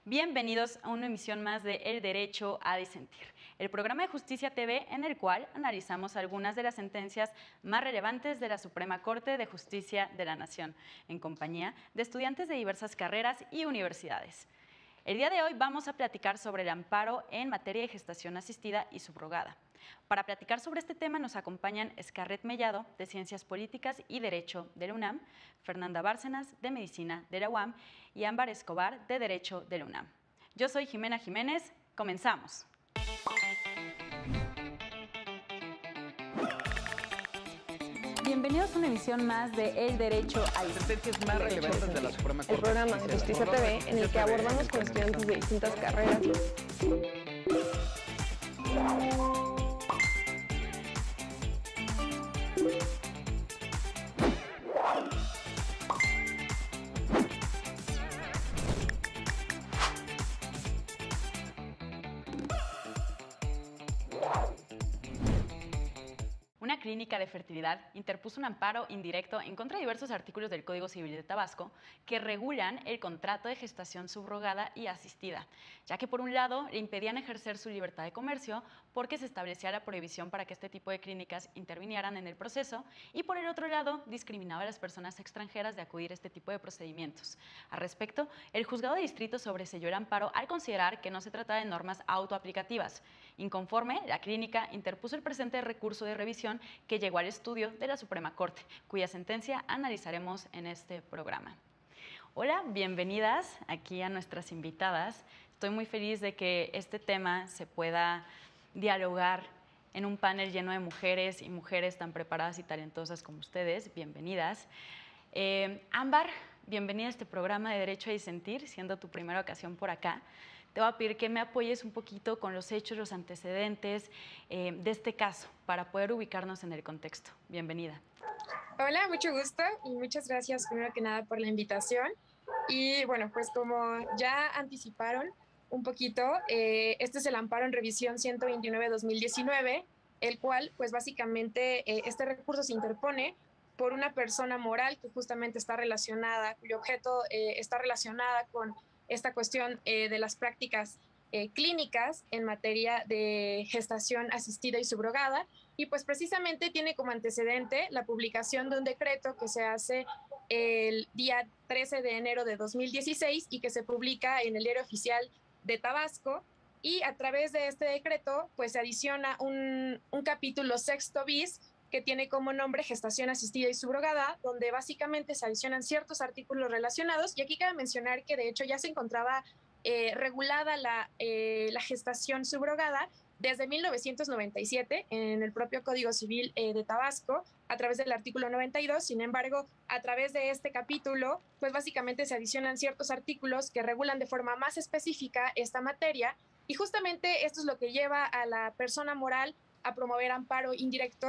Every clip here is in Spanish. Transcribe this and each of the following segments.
Bienvenidos a una emisión más de El Derecho a Disentir, el programa de Justicia TV en el cual analizamos algunas de las sentencias más relevantes de la Suprema Corte de Justicia de la Nación, en compañía de estudiantes de diversas carreras y universidades. El día de hoy vamos a platicar sobre el amparo en materia de gestación asistida y subrogada. Para platicar sobre este tema nos acompañan Scarlett Mellado, de Ciencias Políticas y Derecho de la UNAM, Fernanda Bárcenas, de Medicina de la UAM, y Ámbar Escobar, de Derecho de la UNAM. Yo soy Jimena Jiménez. Comenzamos. Bienvenidos a una emisión más de El Derecho a Disentir. Sentencias más relevantes de la Suprema Corte. El programa de Justicia TV en el que abordamos con estudiantes de distintas carreras. Una clínica de fertilidad interpuso un amparo indirecto en contra de diversos artículos del Código Civil de Tabasco que regulan el contrato de gestación subrogada y asistida, ya que por un lado le impedían ejercer su libertad de comercio porque se establecía la prohibición para que este tipo de clínicas intervinieran en el proceso y por el otro lado discriminaba a las personas extranjeras de acudir a este tipo de procedimientos. Al respecto, el juzgado de distrito sobreseyó el amparo al considerar que no se trata de normas autoaplicativas. Inconforme, la clínica interpuso el presente recurso de revisión que llegó al estudio de la Suprema Corte, cuya sentencia analizaremos en este programa. Hola, bienvenidas aquí a nuestras invitadas. Estoy muy feliz de que este tema se pueda dialogar en un panel lleno de mujeres y mujeres tan preparadas y talentosas como ustedes. Bienvenidas. Ámbar, bienvenida a este programa de Derecho a Disentir, siendo tu primera ocasión por acá. Te voy a pedir que me apoyes un poquito con los hechos, los antecedentes de este caso para poder ubicarnos en el contexto. Bienvenida. Hola, mucho gusto y muchas gracias primero que nada por la invitación. Y bueno, pues como ya anticiparon un poquito, este es el amparo en revisión 129/2019, el cual pues básicamente este recurso se interpone por una persona moral que justamente está relacionada, cuyo objeto está relacionada con esta cuestión de las prácticas clínicas en materia de gestación asistida y subrogada, y pues precisamente tiene como antecedente la publicación de un decreto que se hace el día 13 de enero de 2016 y que se publica en el Diario Oficial de Tabasco, y a través de este decreto pues se adiciona un capítulo sexto bis que tiene como nombre gestación asistida y subrogada, donde básicamente se adicionan ciertos artículos relacionados. Y aquí cabe mencionar que de hecho ya se encontraba regulada la gestación subrogada desde 1997 en el propio Código Civil de Tabasco, a través del artículo 92. Sin embargo, a través de este capítulo, pues básicamente se adicionan ciertos artículos que regulan de forma más específica esta materia, y justamente esto es lo que lleva a la persona moral a promover amparo indirecto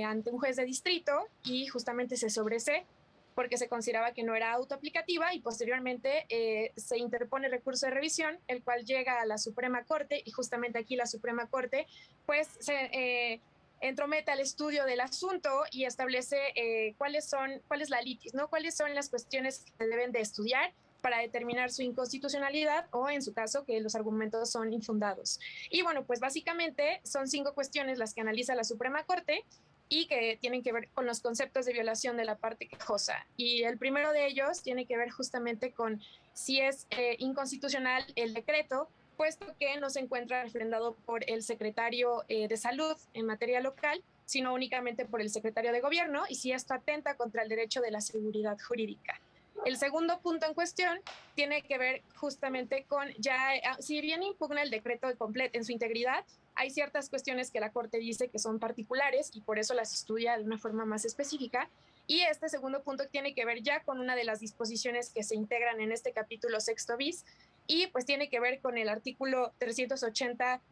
ante un juez de distrito, y justamente se sobresee porque se consideraba que no era autoaplicativa, y posteriormente se interpone recurso de revisión, el cual llega a la Suprema Corte, y justamente aquí la Suprema Corte pues se entromete al estudio del asunto y establece cuál es la litis, ¿no? Cuáles son las cuestiones que se deben de estudiar para determinar su inconstitucionalidad o, en su caso, que los argumentos son infundados. Y bueno, pues básicamente son 5 cuestiones las que analiza la Suprema Corte y que tienen que ver con los conceptos de violación de la parte quejosa. Y el primero de ellos tiene que ver justamente con si es inconstitucional el decreto, puesto que no se encuentra refrendado por el secretario de Salud en materia local, sino únicamente por el secretario de Gobierno, y si esto atenta contra el derecho de la seguridad jurídica. El segundo punto en cuestión tiene que ver justamente con, ya, si bien impugna el decreto completo en su integridad, hay ciertas cuestiones que la Corte dice que son particulares y por eso las estudia de una forma más específica. Y este segundo punto tiene que ver ya con una de las disposiciones que se integran en este capítulo sexto bis, y pues tiene que ver con el artículo 380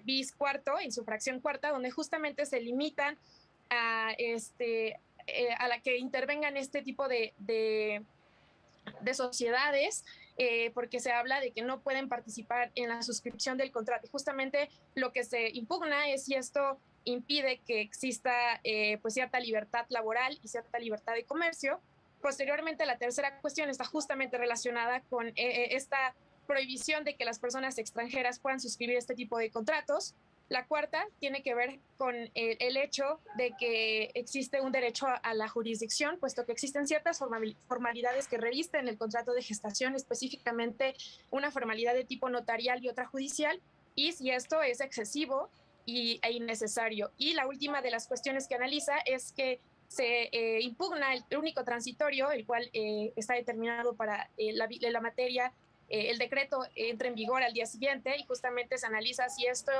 bis cuarto, en su fracción cuarta, donde justamente se limitan a, a la que intervengan este tipo de sociedades, porque se habla de que no pueden participar en la suscripción del contrato. Y justamente lo que se impugna es si esto impide que exista pues cierta libertad laboral y cierta libertad de comercio. Posteriormente, la tercera cuestión está justamente relacionada con esta prohibición de que las personas extranjeras puedan suscribir este tipo de contratos. La cuarta tiene que ver con el hecho de que existe un derecho a la jurisdicción, puesto que existen ciertas formalidades que revisten el contrato de gestación, específicamente una formalidad de tipo notarial y otra judicial, y si esto es excesivo e innecesario. Y la última de las cuestiones que analiza es que se impugna el único transitorio, el cual está determinado para la materia. El decreto entra en vigor al día siguiente y justamente se analiza si esto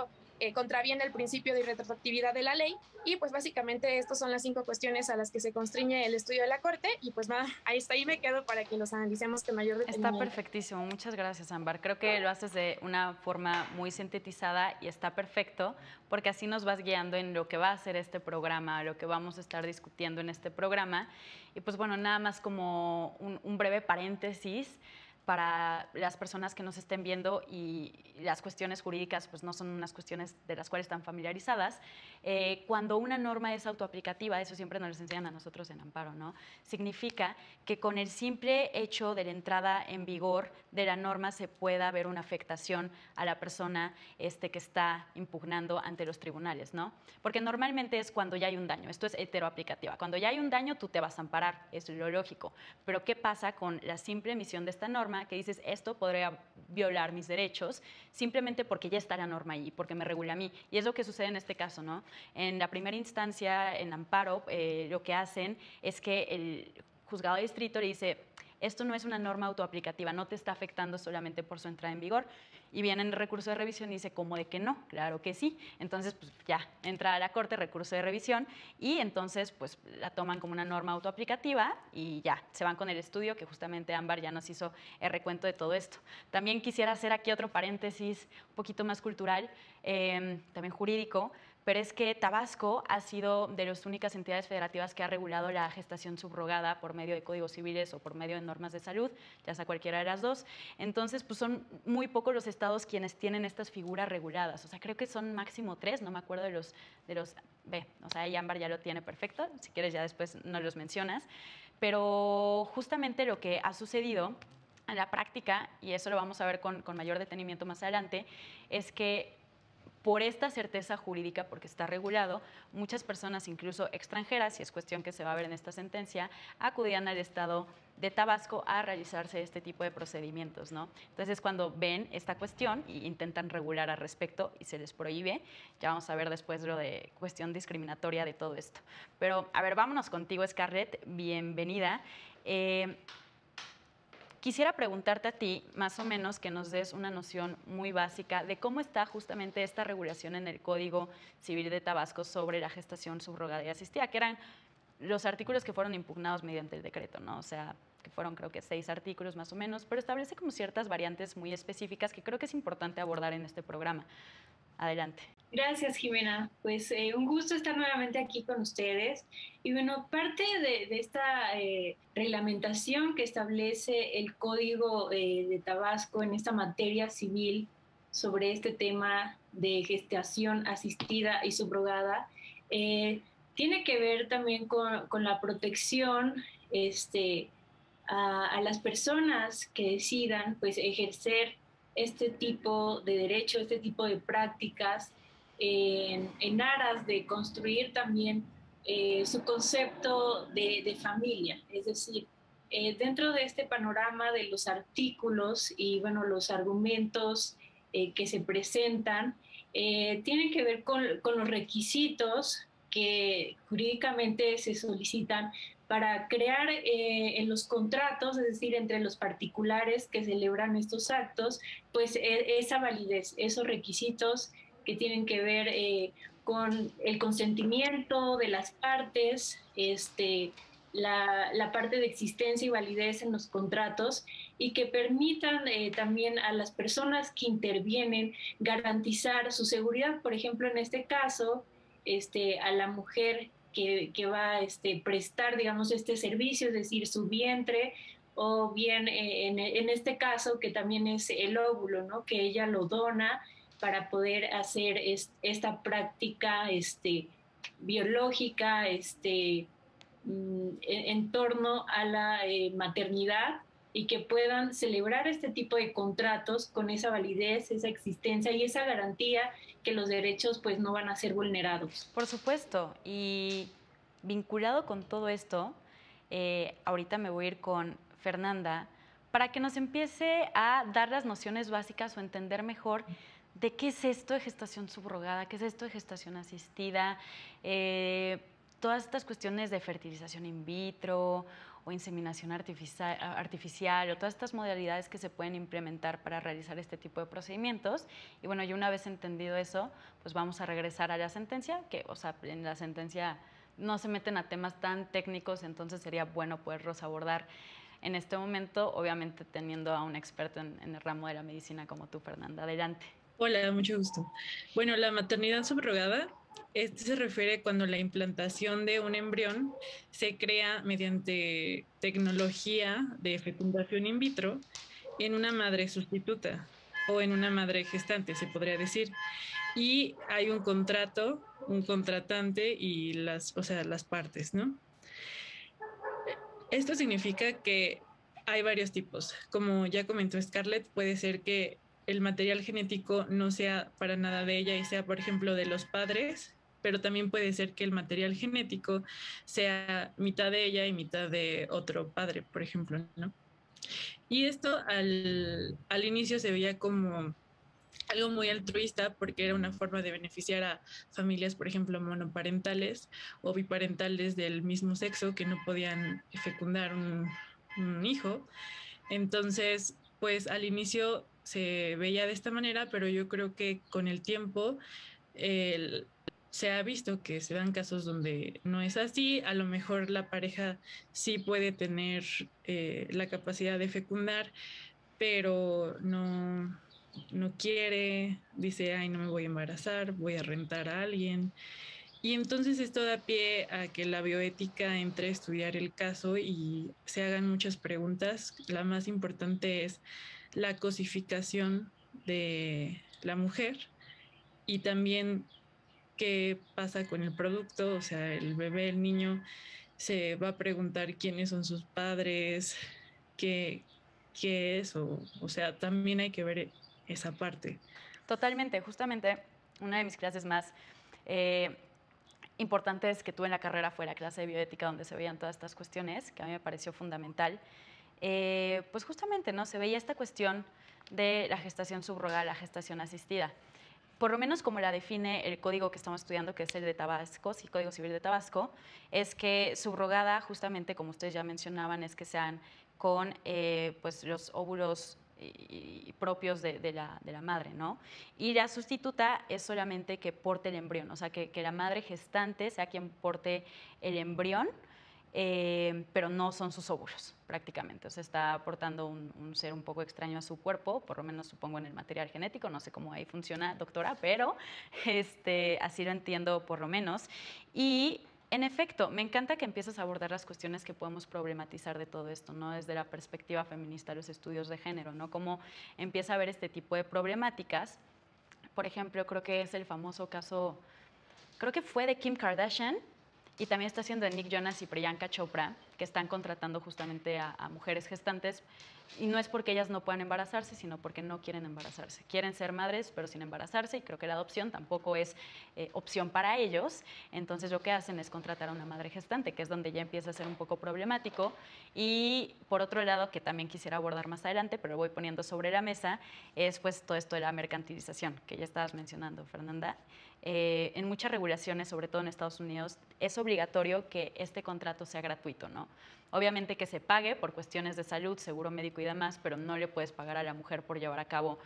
contraviene el principio de irretroactividad de la ley. Y pues básicamente estas son las 5 cuestiones a las que se constriñe el estudio de la Corte, y pues nada, ahí me quedo para que los analicemos con mayor detenimiento. Está perfectísimo, muchas gracias, Ámbar. Creo que lo haces de una forma muy sintetizada y está perfecto, porque así nos vas guiando en lo que va a ser este programa, lo que vamos a estar discutiendo en este programa. Y pues bueno, nada más como un breve paréntesis para las personas que nos estén viendo, y las cuestiones jurídicas pues no son unas cuestiones de las cuales están familiarizadas. Cuando una norma es autoaplicativa, eso siempre nos lo enseñan a nosotros en Amparo, ¿no? Significa que con el simple hecho de la entrada en vigor de la norma se pueda ver una afectación a la persona que está impugnando ante los tribunales, ¿no? Porque normalmente es cuando ya hay un daño, esto es heteroaplicativa. Cuando ya hay un daño, tú te vas a amparar, es lo lógico. Pero ¿qué pasa con la simple emisión de esta norma? Que dices, esto podría violar mis derechos simplemente porque ya está la norma ahí, porque me regula a mí. Y es lo que sucede en este caso, ¿no? En la primera instancia, en Amparo, lo que hacen es que el juzgado de distrito le dice, esto no es una norma autoaplicativa, no te está afectando solamente por su entrada en vigor. Y viene en el recurso de revisión y dice, ¿cómo de que no? Claro que sí. Entonces, pues ya entra a la Corte recurso de revisión y entonces pues la toman como una norma autoaplicativa y ya, se van con el estudio que justamente Ámbar ya nos hizo el recuento de todo esto. También quisiera hacer aquí otro paréntesis un poquito más cultural, también jurídico, pero es que Tabasco ha sido de las únicas entidades federativas que ha regulado la gestación subrogada por medio de códigos civiles o por medio de normas de salud, ya sea cualquiera de las dos. Entonces, pues son muy pocos los estados quienes tienen estas figuras reguladas. O sea, creo que son máximo 3, no me acuerdo de los o sea, ahí Ámbar ya lo tiene perfecto, si quieres ya después nos los mencionas. Pero justamente lo que ha sucedido en la práctica, y eso lo vamos a ver con mayor detenimiento más adelante, es que por esta certeza jurídica, porque está regulado, muchas personas, incluso extranjeras, y es cuestión que se va a ver en esta sentencia, acudían al estado de Tabasco a realizarse este tipo de procedimientos, ¿no? Entonces, cuando ven esta cuestión e intentan regular al respecto y se les prohíbe, ya vamos a ver después lo de cuestión discriminatoria de todo esto. Pero, a ver, vámonos contigo, Scarlett, bienvenida. Quisiera preguntarte a ti, más o menos, que nos des una noción muy básica de cómo está justamente esta regulación en el Código Civil de Tabasco sobre la gestación subrogada y asistida, que eran los artículos que fueron impugnados mediante el decreto, ¿no? O sea, que fueron creo que 6 artículos más o menos, pero establece como ciertas variantes muy específicas que creo que es importante abordar en este programa. Adelante. Gracias, Jimena. Pues un gusto estar nuevamente aquí con ustedes. Y bueno, parte de esta reglamentación que establece el Código de Tabasco en esta materia civil sobre este tema de gestación asistida y subrogada, tiene que ver también con la protección a las personas que decidan pues, ejercer este tipo de derecho, este tipo de prácticas en aras de construir también su concepto de familia. Es decir, dentro de este panorama de los artículos y bueno, los argumentos que se presentan, tienen que ver con los requisitos que jurídicamente se solicitan para crear en los contratos, es decir, entre los particulares que celebran estos actos, pues esa validez, esos requisitos que tienen que ver con el consentimiento de las partes, la parte de existencia y validez en los contratos y que permitan también a las personas que intervienen garantizar su seguridad. Por ejemplo, en este caso, a la mujer que va a prestar, digamos, este servicio, es decir, su vientre, o bien en este caso que también es el óvulo, ¿no? Que ella lo dona para poder hacer esta práctica biológica en torno a la maternidad y que puedan celebrar este tipo de contratos con esa validez, esa existencia y esa garantía que los derechos pues no van a ser vulnerados. Por supuesto, y vinculado con todo esto, ahorita me voy a ir con Fernanda para que nos empiece a dar las nociones básicas o entender mejor de qué es esto de gestación subrogada, qué es esto de gestación asistida, todas estas cuestiones de fertilización in vitro o inseminación artificial o todas estas modalidades que se pueden implementar para realizar este tipo de procedimientos. Y bueno, y una vez entendido eso, pues vamos a regresar a la sentencia, que, o sea, en la sentencia no se meten a temas tan técnicos, entonces sería bueno poderlos abordar en este momento, obviamente teniendo a un experto en el ramo de la medicina como tú, Fernanda. Adelante. Hola, mucho gusto. Bueno, la maternidad subrogada, este se refiere cuando la implantación de un embrión se crea mediante tecnología de fecundación in vitro en una madre sustituta o en una madre gestante, se podría decir. Y hay un contrato, un contratante y o sea, las partes, ¿no? Esto significa que hay varios tipos. Como ya comentó Scarlett, puede ser que el material genético no sea para nada de ella y sea, por ejemplo, de los padres, pero también puede ser que el material genético sea mitad de ella y mitad de otro padre, por ejemplo, ¿no? Y esto al inicio se veía como algo muy altruista porque era una forma de beneficiar a familias, por ejemplo, monoparentales o biparentales del mismo sexo que no podían fecundar un hijo. Entonces, pues al inicio se veía de esta manera, pero yo creo que con el tiempo se ha visto que se dan casos donde no es así. A lo mejor la pareja sí puede tener la capacidad de fecundar, pero no quiere, dice, ay, no me voy a embarazar, voy a rentar a alguien. Y entonces esto da pie a que la bioética entre a estudiar el caso y se hagan muchas preguntas. La más importante es la cosificación de la mujer y también qué pasa con el producto, o sea, el bebé, el niño, se va a preguntar quiénes son sus padres, qué, qué es, o sea, también hay que ver esa parte. Totalmente, justamente una de mis clases más importantes que tuve en la carrera fue la clase de bioética, donde se veían todas estas cuestiones, que a mí me pareció fundamental. Pues justamente, ¿no? Se veía esta cuestión de la gestación subrogada, la gestación asistida. Por lo menos como la define el código que estamos estudiando, que es el de Tabasco, sí, Código Civil de Tabasco, es que subrogada, justamente como ustedes ya mencionaban, es que sean con pues los óvulos propios de la madre, ¿no? Y la sustituta es solamente que porte el embrión, o sea, que la madre gestante sea quien porte el embrión, pero no son sus óvulos prácticamente. O sea, está aportando un ser un poco extraño a su cuerpo, por lo menos supongo en el material genético, no sé cómo ahí funciona, doctora, pero así lo entiendo por lo menos. Y en efecto, me encanta que empieces a abordar las cuestiones que podemos problematizar de todo esto, ¿no? Desde la perspectiva feminista, los estudios de género, ¿no? Cómo empieza a ver este tipo de problemáticas. Por ejemplo, creo que es el famoso caso, creo que fue de Kim Kardashian, y también está haciendo de Nick Jonas y Priyanka Chopra, que están contratando justamente a mujeres gestantes. Y no es porque ellas no puedan embarazarse, sino porque no quieren embarazarse. Quieren ser madres, pero sin embarazarse. Y creo que la adopción tampoco es opción para ellos. Entonces lo que hacen es contratar a una madre gestante, que es donde ya empieza a ser un poco problemático. Y por otro lado, que también quisiera abordar más adelante, pero lo voy poniendo sobre la mesa, es pues todo esto de la mercantilización, que ya estabas mencionando, Fernanda. En muchas regulaciones, sobre todo en Estados Unidos, es obligatorio que este contrato sea gratuito, ¿no? Obviamente que se pague por cuestiones de salud, seguro médico y demás, pero no le puedes pagar a la mujer por llevar a cabo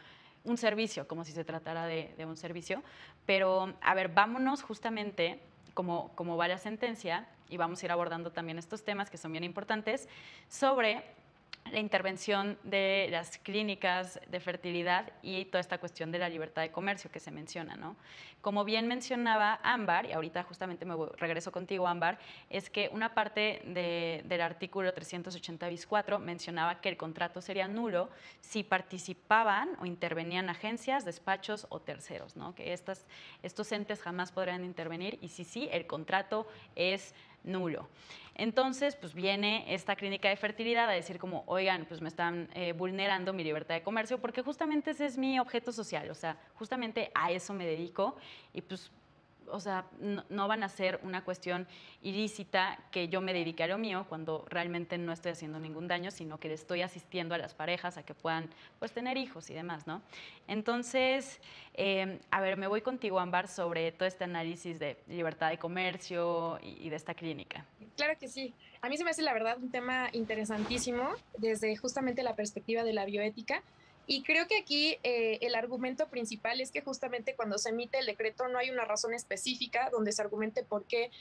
un servicio, como si se tratara de un servicio. Pero, a ver, vámonos justamente, como va la sentencia, y vamos a ir abordando también estos temas que son bien importantes, sobre la intervención de las clínicas de fertilidad y toda esta cuestión de la libertad de comercio que se menciona, ¿no? Como bien mencionaba Ámbar, y ahorita justamente regreso contigo, Ámbar, es que una parte del artículo 380 bis 4 mencionaba que el contrato sería nulo si participaban o intervenían agencias, despachos o terceros, ¿no? Que estos entes jamás podrían intervenir y si sí, el contrato es nulo. Entonces, pues viene esta clínica de fertilidad a decir como, oigan, pues me están vulnerando mi libertad de comercio, porque justamente ese es mi objeto social, o sea, justamente a eso me dedico y pues, o sea, no van a ser una cuestión ilícita que yo me dedique a lo mío cuando realmente no estoy haciendo ningún daño, sino que le estoy asistiendo a las parejas a que puedan, pues, tener hijos y demás, ¿no? Entonces, a ver, me voy contigo, Ámbar, sobre todo este análisis de libertad de comercio y de esta clínica. Claro que sí. A mí se me hace la verdad un tema interesantísimo desde justamente la perspectiva de la bioética. Y creo que aquí el argumento principal es que justamente cuando se emite el decreto no hay una razón específica donde se argumente por qué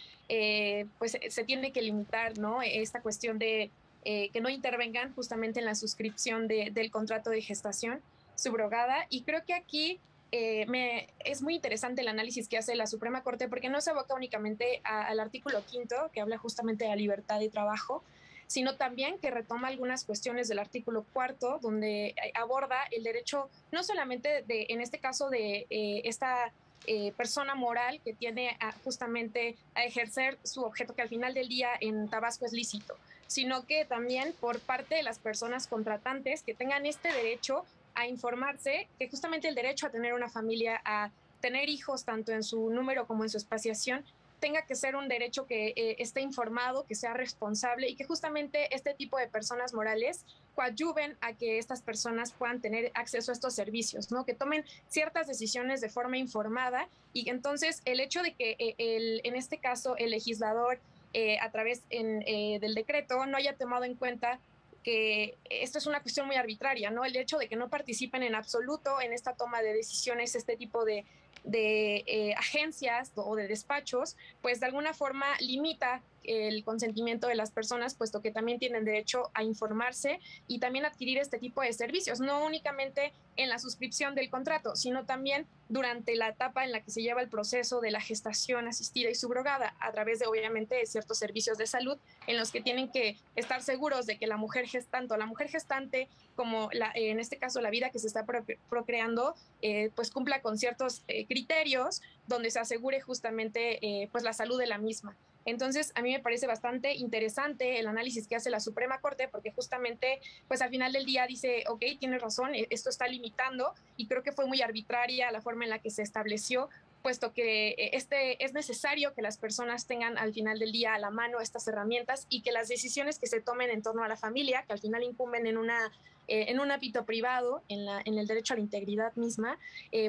pues se tiene que limitar, ¿no? Esta cuestión de que no intervengan justamente en la suscripción del contrato de gestación subrogada. Y creo que aquí es muy interesante el análisis que hace la Suprema Corte porque no se aboca únicamente al artículo 5 que habla justamente de la libertad de trabajo, sino también que retoma algunas cuestiones del artículo 4 donde aborda el derecho no solamente de, en este caso, de esta persona moral que tiene justamente a ejercer su objeto que al final del día en Tabasco es lícito, sino que también por parte de las personas contratantes que tengan este derecho a informarse, que justamente el derecho a tener una familia, a tener hijos, tanto en su número como en su espaciación, tenga que ser un derecho que esté informado, que sea responsable y que justamente este tipo de personas morales coadyuven a que estas personas puedan tener acceso a estos servicios, ¿no? Que tomen ciertas decisiones de forma informada y que entonces el hecho de que en este caso el legislador a través del decreto no haya tomado en cuenta que esto es una cuestión muy arbitraria, ¿no? El hecho de que no participen en absoluto en esta toma de decisiones, este tipo de agencias o de despachos, pues de alguna forma limita el consentimiento de las personas, puesto que también tienen derecho a informarse y también adquirir este tipo de servicios, no únicamente en la suscripción del contrato, sino también durante la etapa en la que se lleva el proceso de la gestación asistida y subrogada, a través de, obviamente, de ciertos servicios de salud en los que tienen que estar seguros de que la mujer gestante, la mujer gestante como en este caso la vida que se está procreando, pues cumpla con ciertos criterios donde se asegure justamente pues la salud de la misma. Entonces, a mí me parece bastante interesante el análisis que hace la Suprema Corte, porque justamente, pues al final del día dice, ok, tiene razón, esto está limitando, y creo que fue muy arbitraria la forma en la que se estableció, puesto que es necesario que las personas tengan al final del día a la mano estas herramientas y que las decisiones que se tomen en torno a la familia, que al final incumben en un ámbito privado, en el derecho a la integridad misma,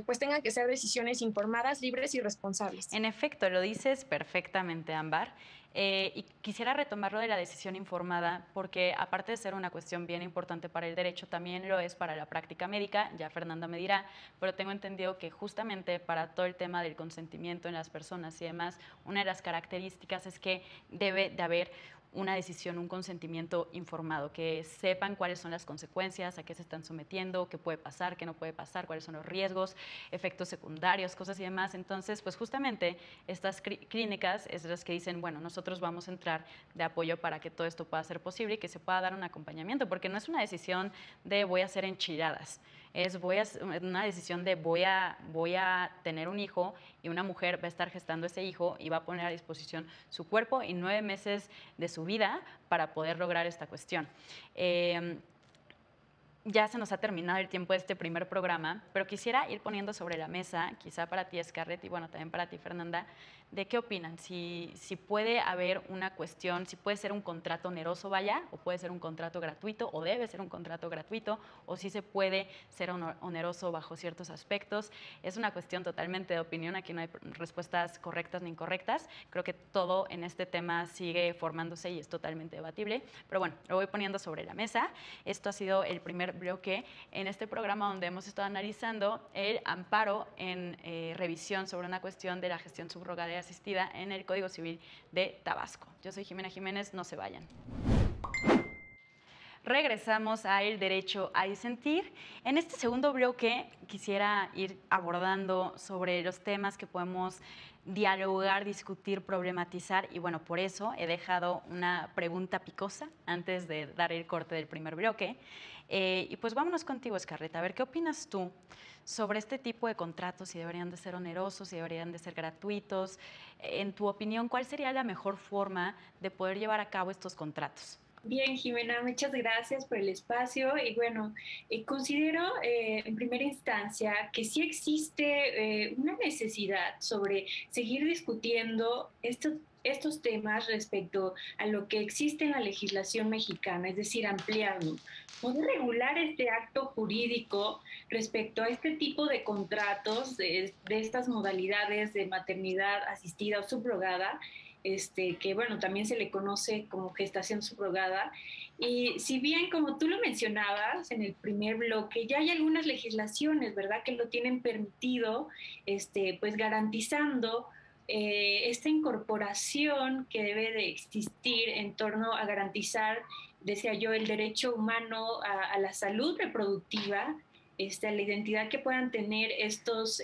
pues tengan que ser decisiones informadas, libres y responsables. En efecto, lo dices perfectamente, Ámbar. Y quisiera retomarlo de la decisión informada, porque aparte de ser una cuestión bien importante para el derecho, también lo es para la práctica médica, ya Fernanda me dirá, pero tengo entendido que justamente para todo el tema del consentimiento en las personas y demás, una de las características es que debe de haber una decisión, un consentimiento informado, que sepan cuáles son las consecuencias, a qué se están sometiendo, qué puede pasar, qué no puede pasar, cuáles son los riesgos, efectos secundarios, cosas y demás. Entonces, pues justamente estas clínicas es las que dicen, bueno, nosotros vamos a entrar de apoyo para que todo esto pueda ser posible y que se pueda dar un acompañamiento, porque no es una decisión de voy a hacer enchiladas, es una decisión de voy a tener un hijo y una mujer va a estar gestando ese hijo y va a poner a disposición su cuerpo y 9 meses de su vida para poder lograr esta cuestión. Ya se nos ha terminado el tiempo de este primer programa, pero quisiera ir poniendo sobre la mesa, quizá para ti, Scarlett, y bueno, también para ti, Fernanda, de qué opinan, si puede haber una cuestión, si puede ser un contrato oneroso, vaya, o puede ser un contrato gratuito, o debe ser un contrato gratuito, o si se puede ser oneroso bajo ciertos aspectos. Es una cuestión totalmente de opinión, aquí no hay respuestas correctas ni incorrectas, creo que todo en este tema sigue formándose y es totalmente debatible, pero bueno, lo voy poniendo sobre la mesa. Esto ha sido el primer bloque en este programa donde hemos estado analizando el amparo en revisión sobre una cuestión de la gestión subrogada y asistida en el Código Civil de Tabasco. Yo soy Jimena Jiménez, no se vayan. Regresamos a El Derecho a Disentir. En este segundo bloque quisiera ir abordando sobre los temas que podemos dialogar, discutir, problematizar y bueno, por eso he dejado una pregunta picosa antes de dar el corte del primer bloque. Y pues vámonos contigo, Scarlett, a ver, ¿qué opinas tú sobre este tipo de contratos? Si deberían de ser onerosos, si deberían de ser gratuitos. En tu opinión, ¿cuál sería la mejor forma de poder llevar a cabo estos contratos? Bien, Jimena, muchas gracias por el espacio y bueno, considero en primera instancia que sí existe una necesidad sobre seguir discutiendo estos temas respecto a lo que existe en la legislación mexicana, es decir, ampliarlo, poder regular este acto jurídico respecto a este tipo de contratos, de estas modalidades de maternidad asistida o subrogada, que bueno, también se le conoce como gestación subrogada. Y si bien, como tú lo mencionabas en el primer bloque, ya hay algunas legislaciones, ¿verdad?, que lo tienen permitido, pues garantizando esta incorporación que debe de existir en torno a garantizar, decía yo, el derecho humano a la salud reproductiva, a la identidad que puedan tener estos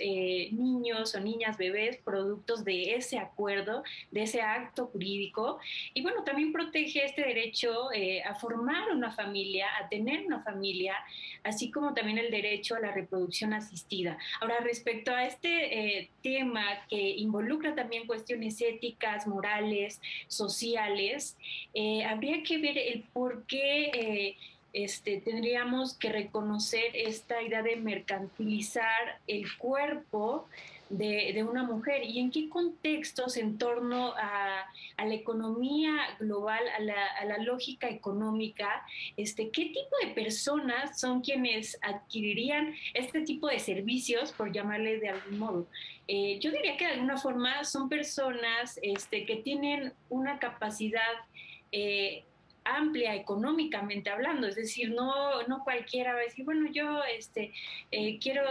niños o niñas, bebés, productos de ese acuerdo, de ese acto jurídico. Y bueno, también protege este derecho a formar una familia, a tener una familia, así como también el derecho a la reproducción asistida. Ahora, respecto a este tema que involucra también cuestiones éticas, morales, sociales, habría que ver el por qué tendríamos que reconocer esta idea de mercantilizar el cuerpo de una mujer y en qué contextos en torno a la economía global, a la lógica económica, qué tipo de personas son quienes adquirirían este tipo de servicios, por llamarle de algún modo. Yo diría que de alguna forma son personas que tienen una capacidad amplia económicamente hablando, es decir, no cualquiera va a decir, bueno, yo quiero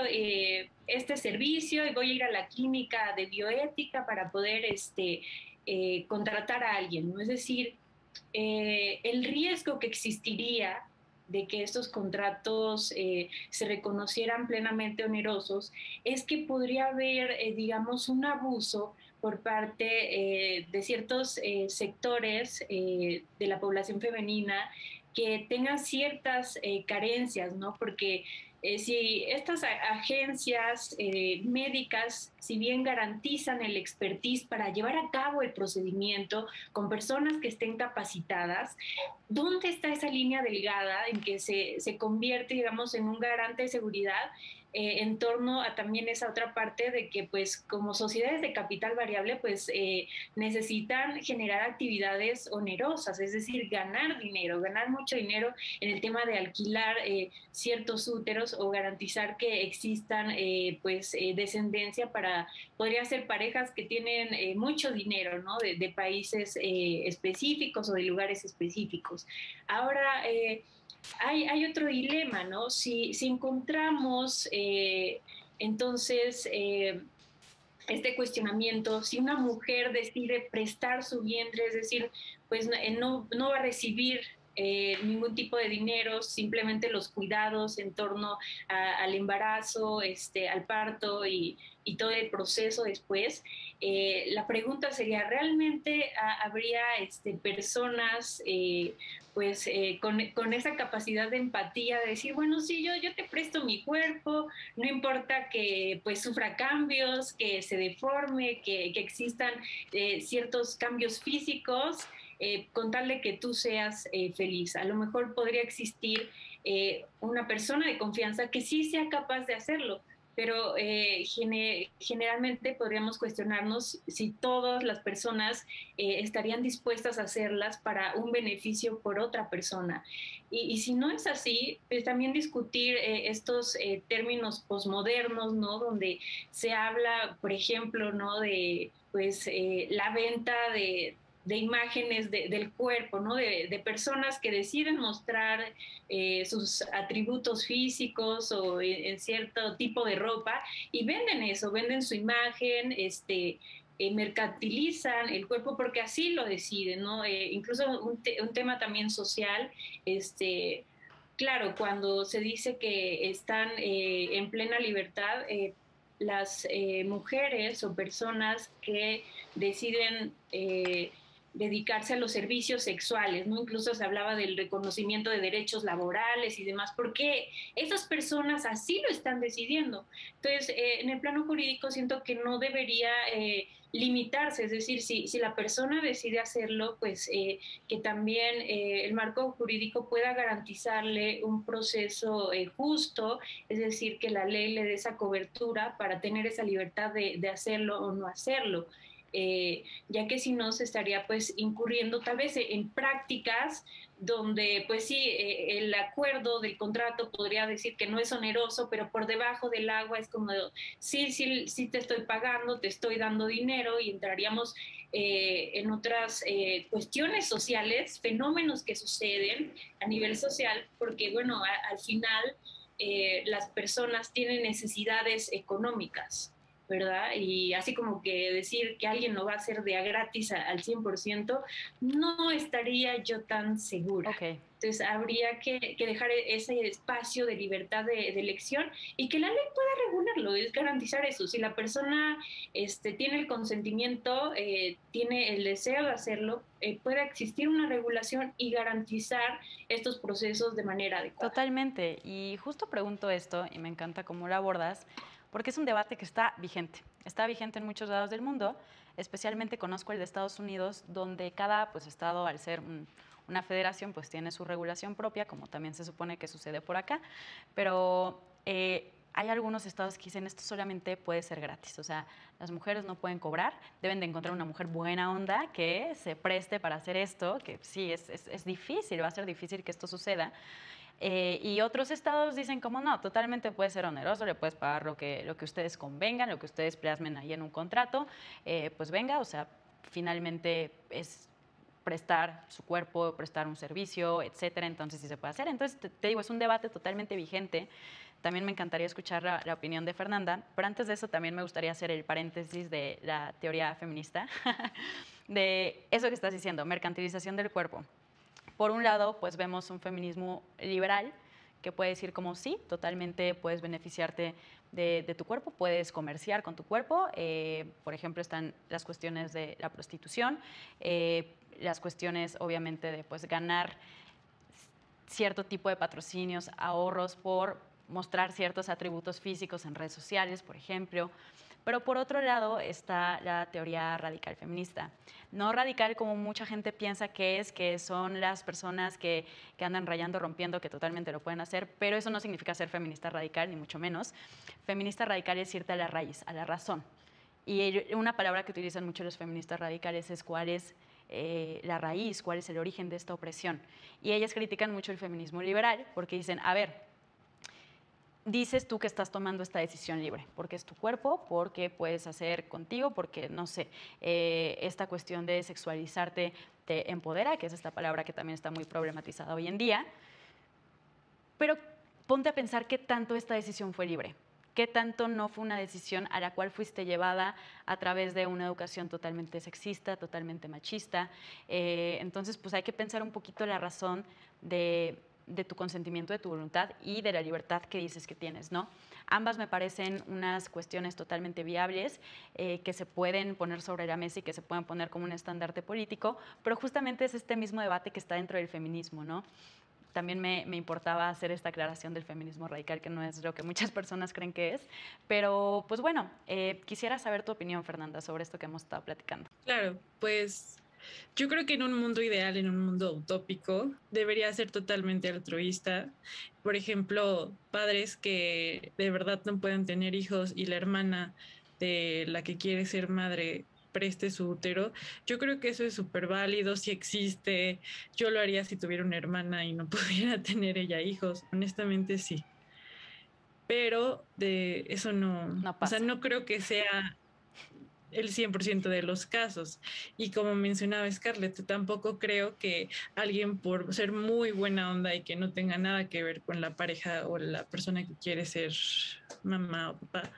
este servicio y voy a ir a la clínica de bioética para poder contratar a alguien, ¿no? Es decir, el riesgo que existiría de que estos contratos se reconocieran plenamente onerosos es que podría haber, digamos, un abuso por parte de ciertos sectores de la población femenina que tengan ciertas carencias, ¿no? Porque si estas agencias médicas, si bien garantizan el expertise para llevar a cabo el procedimiento con personas que estén capacitadas, ¿dónde está esa línea delgada en que se convierte, digamos, en un garante de seguridad en torno a también esa otra parte de que, pues, como sociedades de capital variable, pues, necesitan generar actividades onerosas, es decir, ganar dinero, ganar mucho dinero en el tema de alquilar ciertos úteros o garantizar que existan, descendencia para, podría ser parejas que tienen mucho dinero, ¿no? De países específicos o de lugares específicos. Ahora, hay otro dilema, ¿no? Si encontramos entonces este cuestionamiento, si una mujer decide prestar su vientre, es decir, pues no va a recibir ningún tipo de dinero, simplemente los cuidados en torno al embarazo, al parto y todo el proceso después. La pregunta sería, ¿realmente habría personas con esa capacidad de empatía de decir, bueno, sí, yo te presto mi cuerpo, no importa que pues sufra cambios, que se deforme, que existan ciertos cambios físicos, con tal de que tú seas feliz? A lo mejor podría existir una persona de confianza que sí sea capaz de hacerlo, pero generalmente podríamos cuestionarnos si todas las personas estarían dispuestas a hacerlas para un beneficio por otra persona. Y si no es así, pues también discutir estos términos posmodernos, ¿no? Donde se habla, por ejemplo, ¿no? De pues la venta de imágenes del cuerpo, ¿no? De personas que deciden mostrar sus atributos físicos o en cierto tipo de ropa y venden eso, venden su imagen, mercantilizan el cuerpo porque así lo deciden, ¿no? Incluso un tema también social, claro, cuando se dice que están en plena libertad, las mujeres o personas que deciden dedicarse a los servicios sexuales, ¿no? Incluso se hablaba del reconocimiento de derechos laborales y demás, porque esas personas así lo están decidiendo. Entonces, en el plano jurídico siento que no debería limitarse, es decir, si la persona decide hacerlo, pues que también el marco jurídico pueda garantizarle un proceso justo, es decir, que la ley le dé esa cobertura para tener esa libertad de hacerlo o no hacerlo. Ya que si no se estaría pues incurriendo tal vez en prácticas donde pues sí, el acuerdo del contrato podría decir que no es oneroso, pero por debajo del agua es como, sí te estoy pagando, te estoy dando dinero y entraríamos en otras cuestiones sociales, fenómenos que suceden a nivel social, porque bueno, al final las personas tienen necesidades económicas, ¿verdad? Y así como que decir que alguien lo va a hacer de a gratis al 100%, no estaría yo tan segura. Ok. Entonces habría que dejar ese espacio de libertad de elección y que la ley pueda regularlo, es garantizar eso. Si la persona tiene el consentimiento, tiene el deseo de hacerlo, puede existir una regulación y garantizar estos procesos de manera adecuada. Totalmente. Y justo pregunto esto, y me encanta cómo lo abordas, porque es un debate que está vigente. Está vigente en muchos lados del mundo, especialmente conozco el de Estados Unidos, donde cada pues, estado, al ser una federación, pues tiene su regulación propia, como también se supone que sucede por acá, pero hay algunos estados que dicen esto solamente puede ser gratis, o sea, las mujeres no pueden cobrar, deben de encontrar una mujer buena onda que se preste para hacer esto, que sí, es difícil, va a ser difícil que esto suceda. Y otros estados dicen como no, totalmente puede ser oneroso, le puedes pagar lo que ustedes convengan, lo que ustedes plasmen ahí en un contrato, pues venga, o sea, finalmente es prestar su cuerpo, prestar un servicio, etcétera, entonces sí se puede hacer. Entonces, te digo, es un debate totalmente vigente. También me encantaría escuchar la opinión de Fernanda, pero antes de eso también me gustaría hacer el paréntesis de la teoría feminista, de eso que estás diciendo, mercantilización del cuerpo. Por un lado, pues vemos un feminismo liberal que puede decir como sí, totalmente puedes beneficiarte de tu cuerpo, puedes comerciar con tu cuerpo. Por ejemplo, están las cuestiones de la prostitución, las cuestiones obviamente de pues, ganar cierto tipo de patrocinios, ahorros por mostrar ciertos atributos físicos en redes sociales, por ejemplo. Pero por otro lado está la teoría radical feminista. No radical como mucha gente piensa que son las personas que andan rayando, rompiendo, que totalmente lo pueden hacer, pero eso no significa ser feminista radical, ni mucho menos. Feminista radical es irte a la raíz, a la razón. Y una palabra que utilizan mucho los feministas radicales es cuál es la raíz, cuál es el origen de esta opresión. Y ellas critican mucho el feminismo liberal porque dicen, a ver, dices tú que estás tomando esta decisión libre, porque es tu cuerpo, porque puedes hacer contigo, porque, no sé, esta cuestión de sexualizarte te empodera, que es esta palabra que también está muy problematizada hoy en día, pero ponte a pensar qué tanto esta decisión fue libre, qué tanto no fue una decisión a la cual fuiste llevada a través de una educación totalmente sexista, totalmente machista. Entonces, pues hay que pensar un poquito la razón de tu consentimiento, de tu voluntad y de la libertad que dices que tienes, ¿no? Ambas me parecen unas cuestiones totalmente viables que se pueden poner sobre la mesa y que se pueden poner como un estandarte político, pero justamente es este mismo debate que está dentro del feminismo, ¿no? También me importaba hacer esta aclaración del feminismo radical, que no es lo que muchas personas creen que es. Pero, pues bueno, quisiera saber tu opinión, Fernanda, sobre esto que hemos estado platicando. Claro, pues yo creo que en un mundo ideal, en un mundo utópico, debería ser totalmente altruista. Por ejemplo, padres que de verdad no pueden tener hijos y la hermana de la que quiere ser madre preste su útero. Yo creo que eso es súper válido, si existe. Yo lo haría si tuviera una hermana y no pudiera tener ella hijos. Honestamente, sí. Pero de eso no, No o sea, pasa. no creo que sea el 100% de los casos. Y como mencionaba Scarlett, tampoco creo que alguien por ser muy buena onda y que no tenga nada que ver con la pareja o la persona que quiere ser mamá o papá,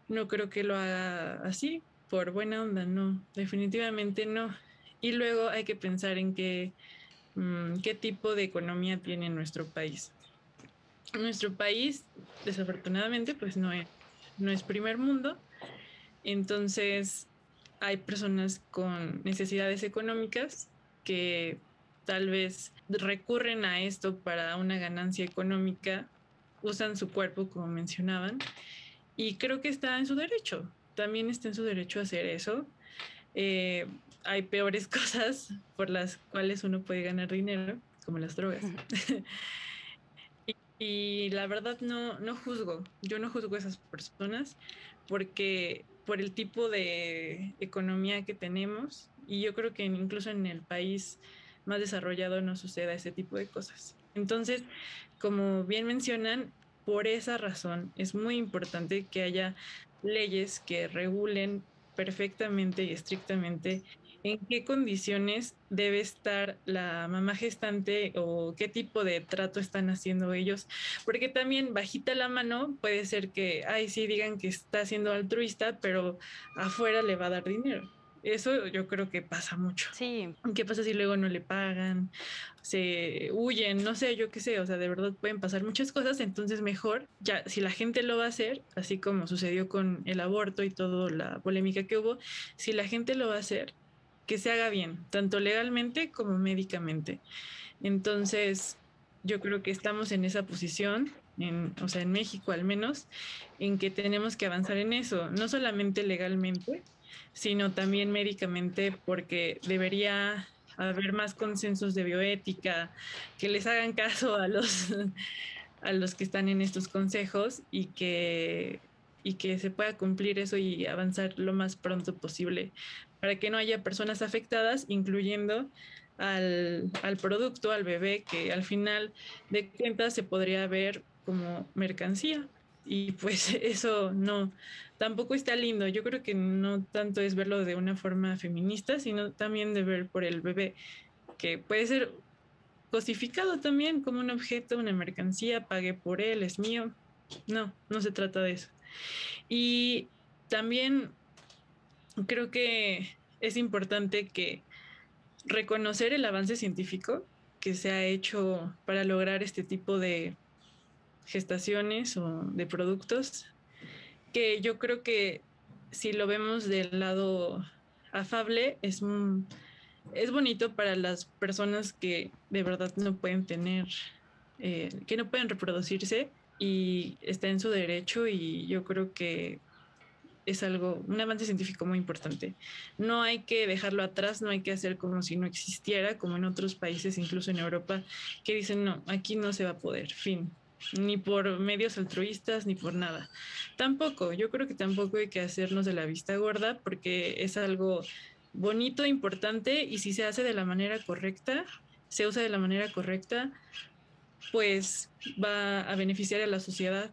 no creo que lo haga así, por buena onda, no, definitivamente no. Y luego hay que pensar en qué tipo de economía tiene nuestro país. Nuestro país, desafortunadamente, pues no es no es primer mundo. Entonces, hay personas con necesidades económicas que tal vez recurren a esto para una ganancia económica, usan su cuerpo, como mencionaban, y creo que está en su derecho. También está en su derecho a hacer eso. Eh, Hay peores cosas por las cuales uno puede ganar dinero, como las drogas. Y la verdad no juzgo, yo no juzgo a esas personas porque por el tipo de economía que tenemos, y yo creo que incluso en el país más desarrollado no suceda ese tipo de cosas. Entonces, como bien mencionan, por esa razón es muy importante que haya leyes que regulen perfectamente y estrictamente en qué condiciones debe estar la mamá gestante o qué tipo de trato están haciendo ellos, porque también bajita la mano puede ser que, ay, sí, digan que está siendo altruista, pero afuera le va a dar dinero. Eso yo creo que pasa mucho. Sí, ¿Qué pasa si luego no le pagan? Se huyen, no sé, yo qué sé, o sea, de verdad pueden pasar muchas cosas, entonces mejor, ya, si la gente lo va a hacer, así como sucedió con el aborto y toda la polémica que hubo, si la gente lo va a hacer, que se haga bien, tanto legalmente como médicamente. Entonces, yo creo que estamos en esa posición, o sea, en México al menos, en que tenemos que avanzar en eso, no solamente legalmente, sino también médicamente, porque debería haber más consensos de bioética, que les hagan caso a a los que están en estos consejos y que se pueda cumplir eso y avanzar lo más pronto posible para que no haya personas afectadas, incluyendo al producto, al bebé, que al final de cuentas se podría ver como mercancía. Y pues eso no, tampoco está lindo. Yo creo que no tanto es verlo de una forma feminista, sino también de ver por el bebé, que puede ser cosificado también como un objeto, una mercancía, pagué por él, es mío. No se trata de eso. Y también creo que es importante que reconocer el avance científico que se ha hecho para lograr este tipo de gestaciones o de productos, que yo creo que si lo vemos del lado afable, es bonito para las personas que de verdad no pueden tener, que no pueden reproducirse y está en su derecho y yo creo que es algo, un avance científico muy importante. No hay que dejarlo atrás, no hay que hacer como si no existiera, como en otros países, incluso en Europa, que dicen, no, aquí no se va a poder, fin. Ni por medios altruistas, ni por nada. Tampoco, yo creo que tampoco hay que hacernos de la vista gorda, porque es algo bonito, importante, y si se hace de la manera correcta, se usa de la manera correcta, pues va a beneficiar a la sociedad.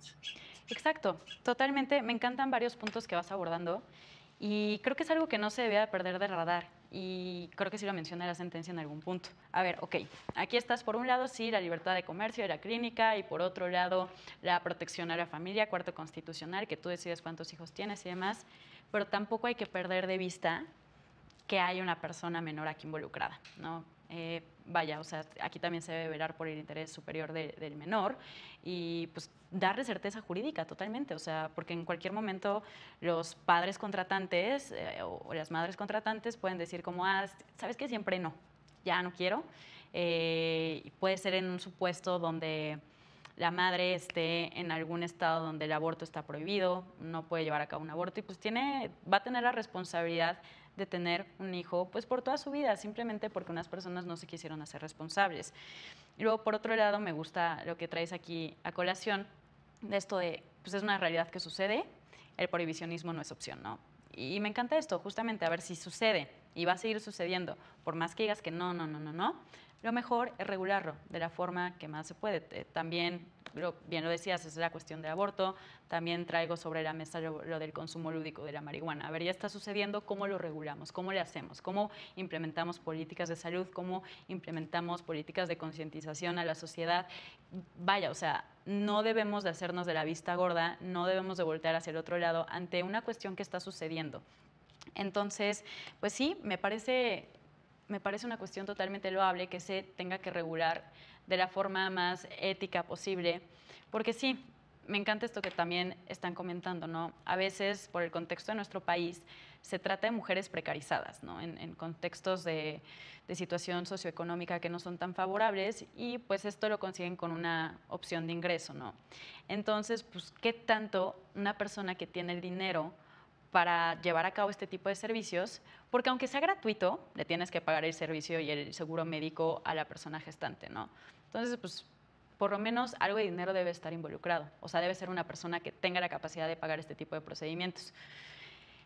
exacto, totalmente. Me encantan varios puntos que vas abordando y creo que es algo que no se debe perder de radar y creo que sí lo menciona la sentencia en algún punto. A ver, ok, aquí estás por un lado, sí, la libertad de comercio de la clínica y por otro lado, la protección a la familia, cuarto constitucional, que tú decides cuántos hijos tienes y demás, pero tampoco hay que perder de vista que hay una persona menor aquí involucrada, ¿no? Vaya, o sea, aquí también se debe velar por el interés superior del menor y pues darle certeza jurídica totalmente, o sea, porque en cualquier momento los padres contratantes o las madres contratantes pueden decir como, ah, ¿sabes qué? Siempre no, ya no quiero. Puede ser en un supuesto donde la madre esté en algún estado donde el aborto está prohibido, no puede llevar a cabo un aborto y pues va a tener la responsabilidad de tener un hijo pues por toda su vida, simplemente porque unas personas no se quisieron hacer responsables. Y luego, por otro lado, me gusta lo que traes aquí a colación, de esto de, pues es una realidad que sucede, el prohibicionismo no es opción, ¿no? Y me encanta esto, justamente, a ver si sucede y va a seguir sucediendo, por más que digas que no, lo mejor es regularlo de la forma que más se puede. También, bien lo decías, es la cuestión del aborto. También traigo sobre la mesa lo del consumo lúdico de la marihuana. A ver, ya está sucediendo, ¿cómo lo regulamos? ¿Cómo le hacemos? ¿Cómo implementamos políticas de salud? ¿Cómo implementamos políticas de concientización a la sociedad? Vaya, o sea, no debemos de hacernos de la vista gorda, no debemos de voltear hacia el otro lado ante una cuestión que está sucediendo. Entonces, pues sí, me parece una cuestión totalmente loable que se tenga que regular de la forma más ética posible, porque sí, me encanta esto que también están comentando, ¿no? A veces, por el contexto de nuestro país, se trata de mujeres precarizadas, ¿no? En contextos de situación socioeconómica que no son tan favorables y pues esto lo consiguen con una opción de ingreso, ¿no? Entonces, pues, ¿qué tanto una persona que tiene el dinero para llevar a cabo este tipo de servicios? Porque aunque sea gratuito, le tienes que pagar el servicio y el seguro médico a la persona gestante, ¿no? Entonces, pues, por lo menos algo de dinero debe estar involucrado. O sea, debe ser una persona que tenga la capacidad de pagar este tipo de procedimientos.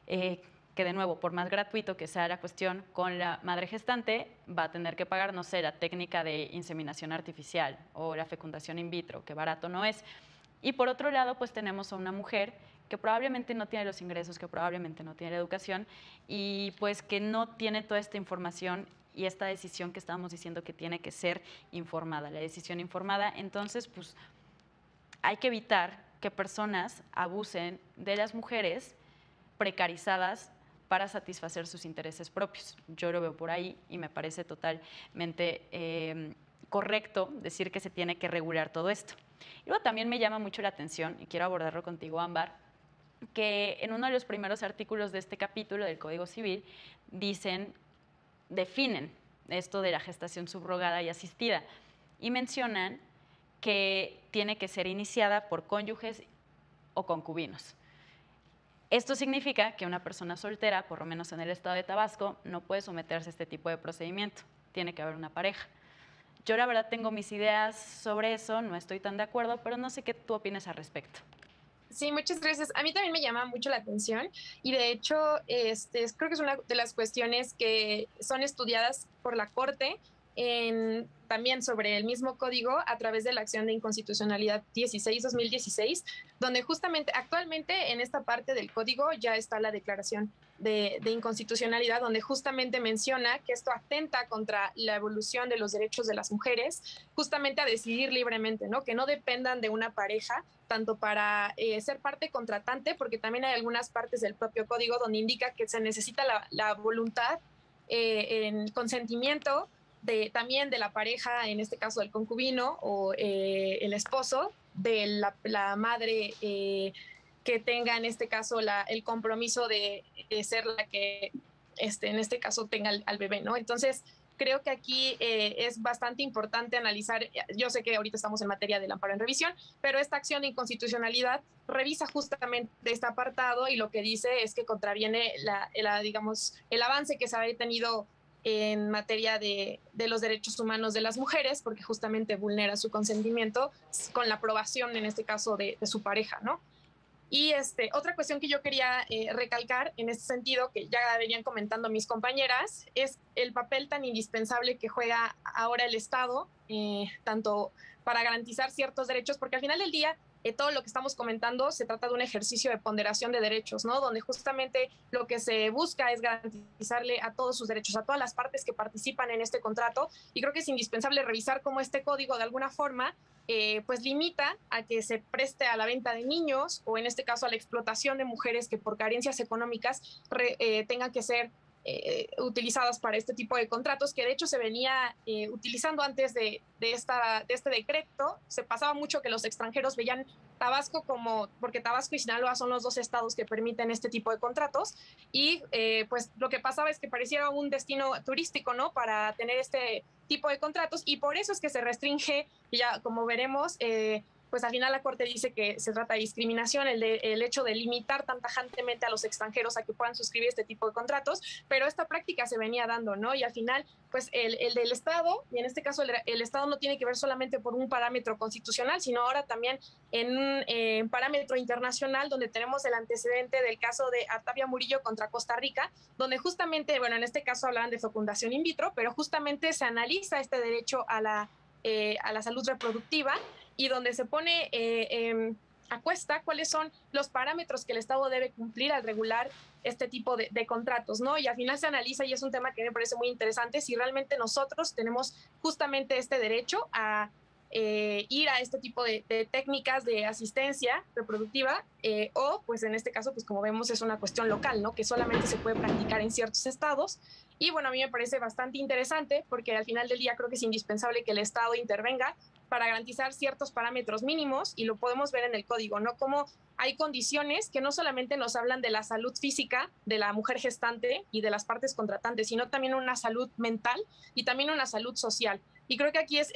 Que de nuevo, por más gratuito que sea la cuestión con la madre gestante, va a tener que pagar, no sé, la técnica de inseminación artificial o la fecundación in vitro, que barato no es. Y por otro lado, pues tenemos a una mujer que probablemente no tiene los ingresos, que probablemente no tiene la educación y pues que no tiene toda esta información y esta decisión que estábamos diciendo que tiene que ser informada, la decisión informada. Entonces, pues hay que evitar que personas abusen de las mujeres precarizadas para satisfacer sus intereses propios. Yo lo veo por ahí y me parece totalmente correcto decir que se tiene que regular todo esto. Y luego también me llama mucho la atención, y quiero abordarlo contigo, Ámbar, que en uno de los primeros artículos de este capítulo del Código Civil definen esto de la gestación subrogada y asistida y mencionan que tiene que ser iniciada por cónyuges o concubinos. Esto significa que una persona soltera, por lo menos en el estado de Tabasco, no puede someterse a este tipo de procedimiento. Tiene que haber una pareja. Yo la verdad tengo mis ideas sobre eso, no estoy tan de acuerdo, pero no sé qué tú opinas al respecto. Sí, muchas gracias. A mí también me llama mucho la atención y de hecho creo que es una de las cuestiones que son estudiadas por la Corte también sobre el mismo código a través de la acción de inconstitucionalidad 16-2016, donde justamente actualmente en esta parte del código ya está la declaración de inconstitucionalidad, donde justamente menciona que esto atenta contra la evolución de los derechos de las mujeres, justamente a decidir libremente, ¿no? Que no dependan de una pareja, tanto para ser parte contratante, porque también hay algunas partes del propio código donde indica que se necesita la voluntad en consentimiento también de la pareja, en este caso del concubino o el esposo, de la madre que tenga en este caso el compromiso de ser la que en este caso tenga al bebé, ¿no? Entonces, creo que aquí es bastante importante analizar, yo sé que ahorita estamos en materia del amparo en revisión, pero esta acción de inconstitucionalidad revisa justamente este apartado y lo que dice es que contraviene digamos, el avance que se había tenido en materia de los derechos humanos de las mujeres, porque justamente vulnera su consentimiento con la aprobación, en este caso, de su pareja, ¿no? Y otra cuestión que yo quería recalcar en este sentido, que ya venían comentando mis compañeras, es el papel tan indispensable que juega ahora el Estado, tanto para garantizar ciertos derechos, porque al final del día todo lo que estamos comentando se trata de un ejercicio de ponderación de derechos, ¿no? Donde justamente lo que se busca es garantizarle a todos sus derechos, a todas las partes que participan en este contrato, y creo que es indispensable revisar cómo este código de alguna forma pues limita a que se preste a la venta de niños o en este caso a la explotación de mujeres que por carencias económicas tengan que ser utilizadas para este tipo de contratos, que de hecho se venía utilizando antes de este decreto. Se pasaba mucho que los extranjeros veían Tabasco porque Tabasco y Sinaloa son los dos estados que permiten este tipo de contratos, y pues lo que pasaba es que pareciera un destino turístico, ¿no? Para tener este tipo de contratos, y por eso es que se restringe, ya como veremos, pues al final la Corte dice que se trata de discriminación, el hecho de limitar tan tajantemente a los extranjeros a que puedan suscribir este tipo de contratos, pero esta práctica se venía dando, ¿no? Y al final, pues el del Estado, y en este caso el Estado no tiene que ver solamente por un parámetro constitucional, sino ahora también en un parámetro internacional, donde tenemos el antecedente del caso de Artavia Murillo contra Costa Rica, donde justamente, bueno, en este caso hablaban de fecundación in vitro, pero justamente se analiza este derecho a la salud reproductiva, y donde se pone a cuesta cuáles son los parámetros que el Estado debe cumplir al regular este tipo de contratos, ¿no? Y al final se analiza, y es un tema que me parece muy interesante, si realmente nosotros tenemos justamente este derecho a ir a este tipo de técnicas de asistencia reproductiva, o pues en este caso, pues como vemos, es una cuestión local, ¿no? Que solamente se puede practicar en ciertos estados. Y bueno, a mí me parece bastante interesante porque al final del día creo que es indispensable que el Estado intervenga para garantizar ciertos parámetros mínimos, y lo podemos ver en el código, ¿no? Como hay condiciones que no solamente nos hablan de la salud física de la mujer gestante y de las partes contratantes, sino también una salud mental y también una salud social. Y creo que aquí es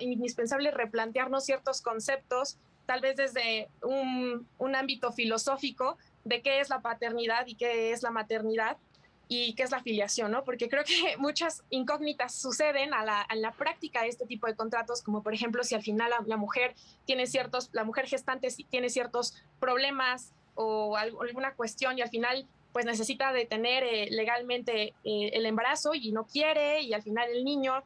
indispensable replantearnos ciertos conceptos, tal vez desde un ámbito filosófico, de qué es la paternidad y qué es la maternidad y qué es la filiación, ¿no? Porque creo que muchas incógnitas suceden en la práctica de este tipo de contratos, como por ejemplo si al final la mujer la mujer gestante tiene ciertos problemas o alguna cuestión y al final pues necesita detener legalmente el embarazo y no quiere, y al final el niño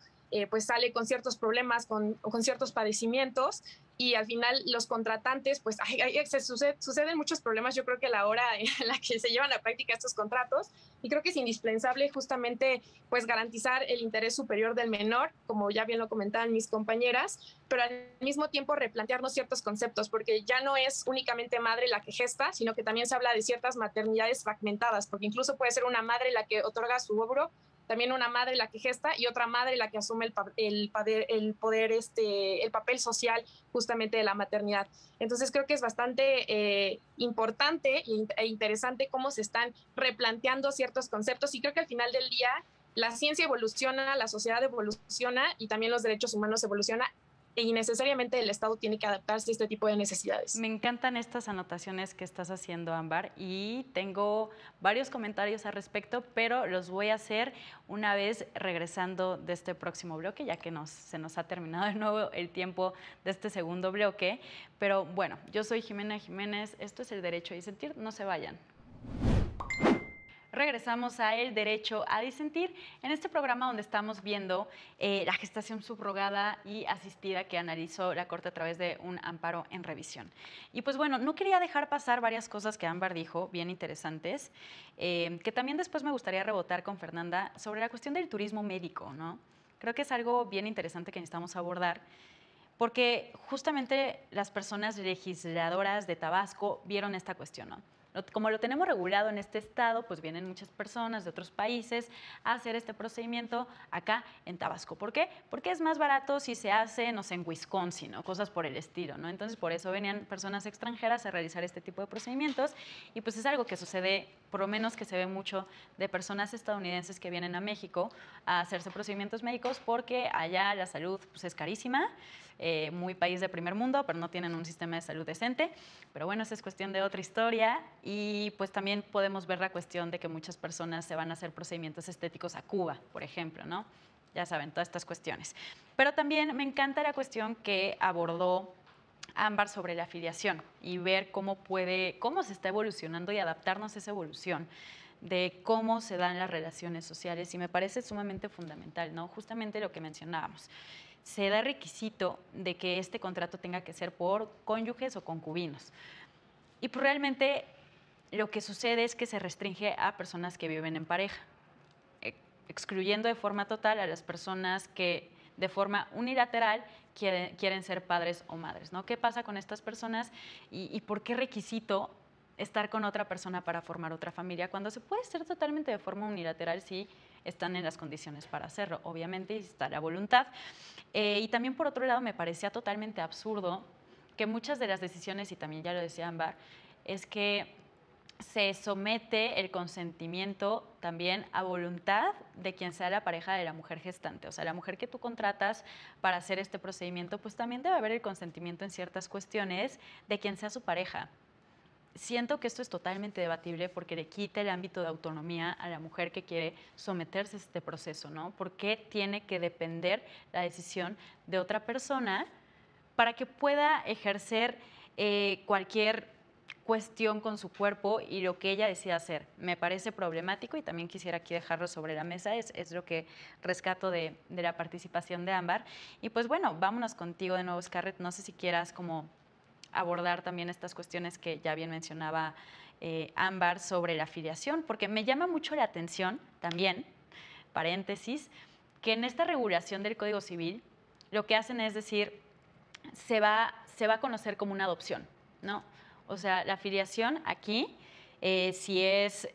pues sale con ciertos problemas, con ciertos padecimientos, y al final los contratantes, pues suceden muchos problemas, yo creo que a la hora en la que se llevan a práctica estos contratos, y creo que es indispensable justamente pues garantizar el interés superior del menor, como ya bien lo comentaban mis compañeras, pero al mismo tiempo replantearnos ciertos conceptos, porque ya no es únicamente madre la que gesta, sino que también se habla de ciertas maternidades fragmentadas, porque incluso puede ser una madre la que otorga su óvulo, también una madre la que gesta y otra madre la que asume el papel social justamente de la maternidad. Entonces creo que es bastante importante e interesante cómo se están replanteando ciertos conceptos, y creo que al final del día la ciencia evoluciona, la sociedad evoluciona y también los derechos humanos evolucionan, y necesariamente el Estado tiene que adaptarse a este tipo de necesidades. Me encantan estas anotaciones que estás haciendo, Ámbar, y tengo varios comentarios al respecto, pero los voy a hacer una vez regresando de este próximo bloque, ya que se nos ha terminado de nuevo el tiempo de este segundo bloque. Pero bueno, yo soy Jimena Jiménez, esto es El Derecho a Disentir, no se vayan. Regresamos a El Derecho a Disentir, en este programa donde estamos viendo la gestación subrogada y asistida que analizó la Corte a través de un amparo en revisión. Y pues bueno, no quería dejar pasar varias cosas que Ámbar dijo, bien interesantes, que también después me gustaría rebotar con Fernanda sobre la cuestión del turismo médico, ¿no? Creo que es algo bien interesante que necesitamos abordar, porque justamente las personas legisladoras de Tabasco vieron esta cuestión, ¿no? Como lo tenemos regulado en este estado, pues vienen muchas personas de otros países a hacer este procedimiento acá en Tabasco. ¿Por qué? Porque es más barato si se hace, no sé, en Wisconsin o cosas por el estilo, ¿no? Entonces, por eso venían personas extranjeras a realizar este tipo de procedimientos, y pues es algo que sucede, por lo menos que se ve mucho de personas estadounidenses que vienen a México a hacerse procedimientos médicos, porque allá la salud pues, es carísima. Muy país de primer mundo, pero no tienen un sistema de salud decente. Pero bueno, esa es cuestión de otra historia. Y pues también podemos ver la cuestión de que muchas personas se van a hacer procedimientos estéticos a Cuba, por ejemplo, ¿no? Ya saben, todas estas cuestiones. Pero también me encanta la cuestión que abordó Ámbar sobre la afiliación y ver cómo se está evolucionando y adaptarnos a esa evolución de cómo se dan las relaciones sociales, y me parece sumamente fundamental, ¿no? Justamente lo que mencionábamos. Se da requisito de que este contrato tenga que ser por cónyuges o concubinos. Y pues realmente lo que sucede es que se restringe a personas que viven en pareja, excluyendo de forma total a las personas que de forma unilateral quieren ser padres o madres, ¿no? ¿Qué pasa con estas personas y por qué requisito estar con otra persona para formar otra familia cuando se puede ser totalmente de forma unilateral si están en las condiciones para hacerlo, obviamente, y está la voluntad? Y también, por otro lado, me parecía totalmente absurdo que muchas de las decisiones, y también ya lo decía Ámbar, es que se somete el consentimiento también a voluntad de quien sea la pareja de la mujer gestante. O sea, la mujer que tú contratas para hacer este procedimiento, pues también debe haber el consentimiento en ciertas cuestiones de quien sea su pareja. Siento que esto es totalmente debatible porque le quita el ámbito de autonomía a la mujer que quiere someterse a este proceso, ¿no? ¿Por qué tiene que depender la decisión de otra persona para que pueda ejercer cualquier cuestión con su cuerpo y lo que ella decida hacer? Me parece problemático, y también quisiera aquí dejarlo sobre la mesa, es lo que rescato de la participación de Ámbar. Y pues bueno, vámonos contigo de nuevo, Scarlett, no sé si quieras como abordar también estas cuestiones que ya bien mencionaba Ámbar sobre la afiliación, porque me llama mucho la atención también, paréntesis, que en esta regulación del Código Civil lo que hacen es decir, se va a conocer como una adopción, ¿no? O sea, la afiliación aquí, si es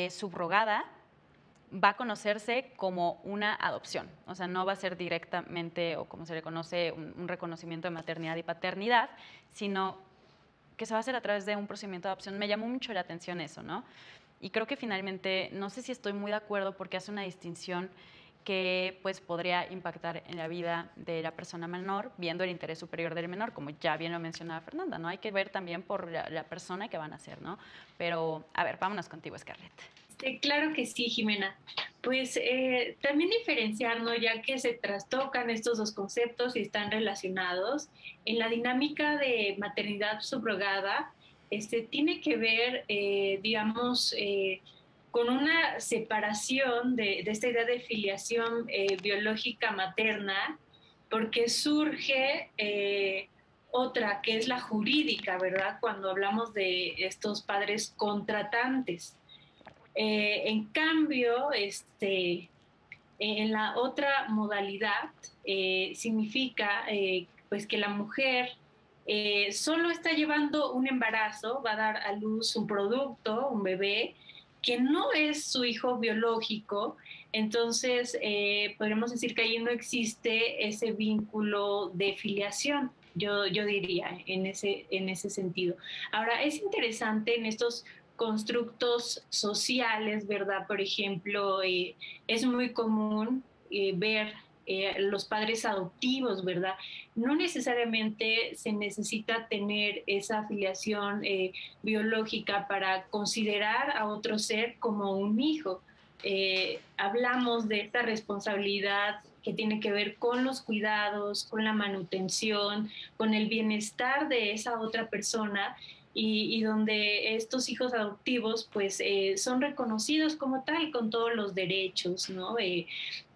subrogada, va a conocerse como una adopción, o sea, no va a ser directamente, o como se le conoce, un reconocimiento de maternidad y paternidad, sino que se va a hacer a través de un procedimiento de adopción. Me llamó mucho la atención eso, ¿no? Y creo que finalmente, no sé si estoy muy de acuerdo porque hace una distinción que pues podría impactar en la vida de la persona menor, viendo el interés superior del menor, como ya bien lo mencionaba Fernanda, ¿no? Hay que ver también por la persona que van a ser, ¿no? Pero, a ver, vámonos contigo, Scarlett. Claro que sí, Jimena. Pues también diferenciar, ¿no? Ya que se trastocan estos dos conceptos y están relacionados, en la dinámica de maternidad subrogada, tiene que ver, digamos, con una separación de esta idea de filiación biológica materna, porque surge otra, que es la jurídica, ¿verdad? Cuando hablamos de estos padres contratantes. En cambio, en la otra modalidad significa pues que la mujer solo está llevando un embarazo, va a dar a luz un producto, un bebé, que no es su hijo biológico. Entonces podríamos decir que ahí no existe ese vínculo de filiación. Yo diría en ese sentido. Ahora, es interesante en estos constructos sociales, ¿verdad? Por ejemplo, es muy común ver los padres adoptivos, ¿verdad? No necesariamente se necesita tener esa afiliación biológica para considerar a otro ser como un hijo. Hablamos de esta responsabilidad que tiene que ver con los cuidados, con la manutención, con el bienestar de esa otra persona, y donde estos hijos adoptivos pues son reconocidos como tal, con todos los derechos, ¿no?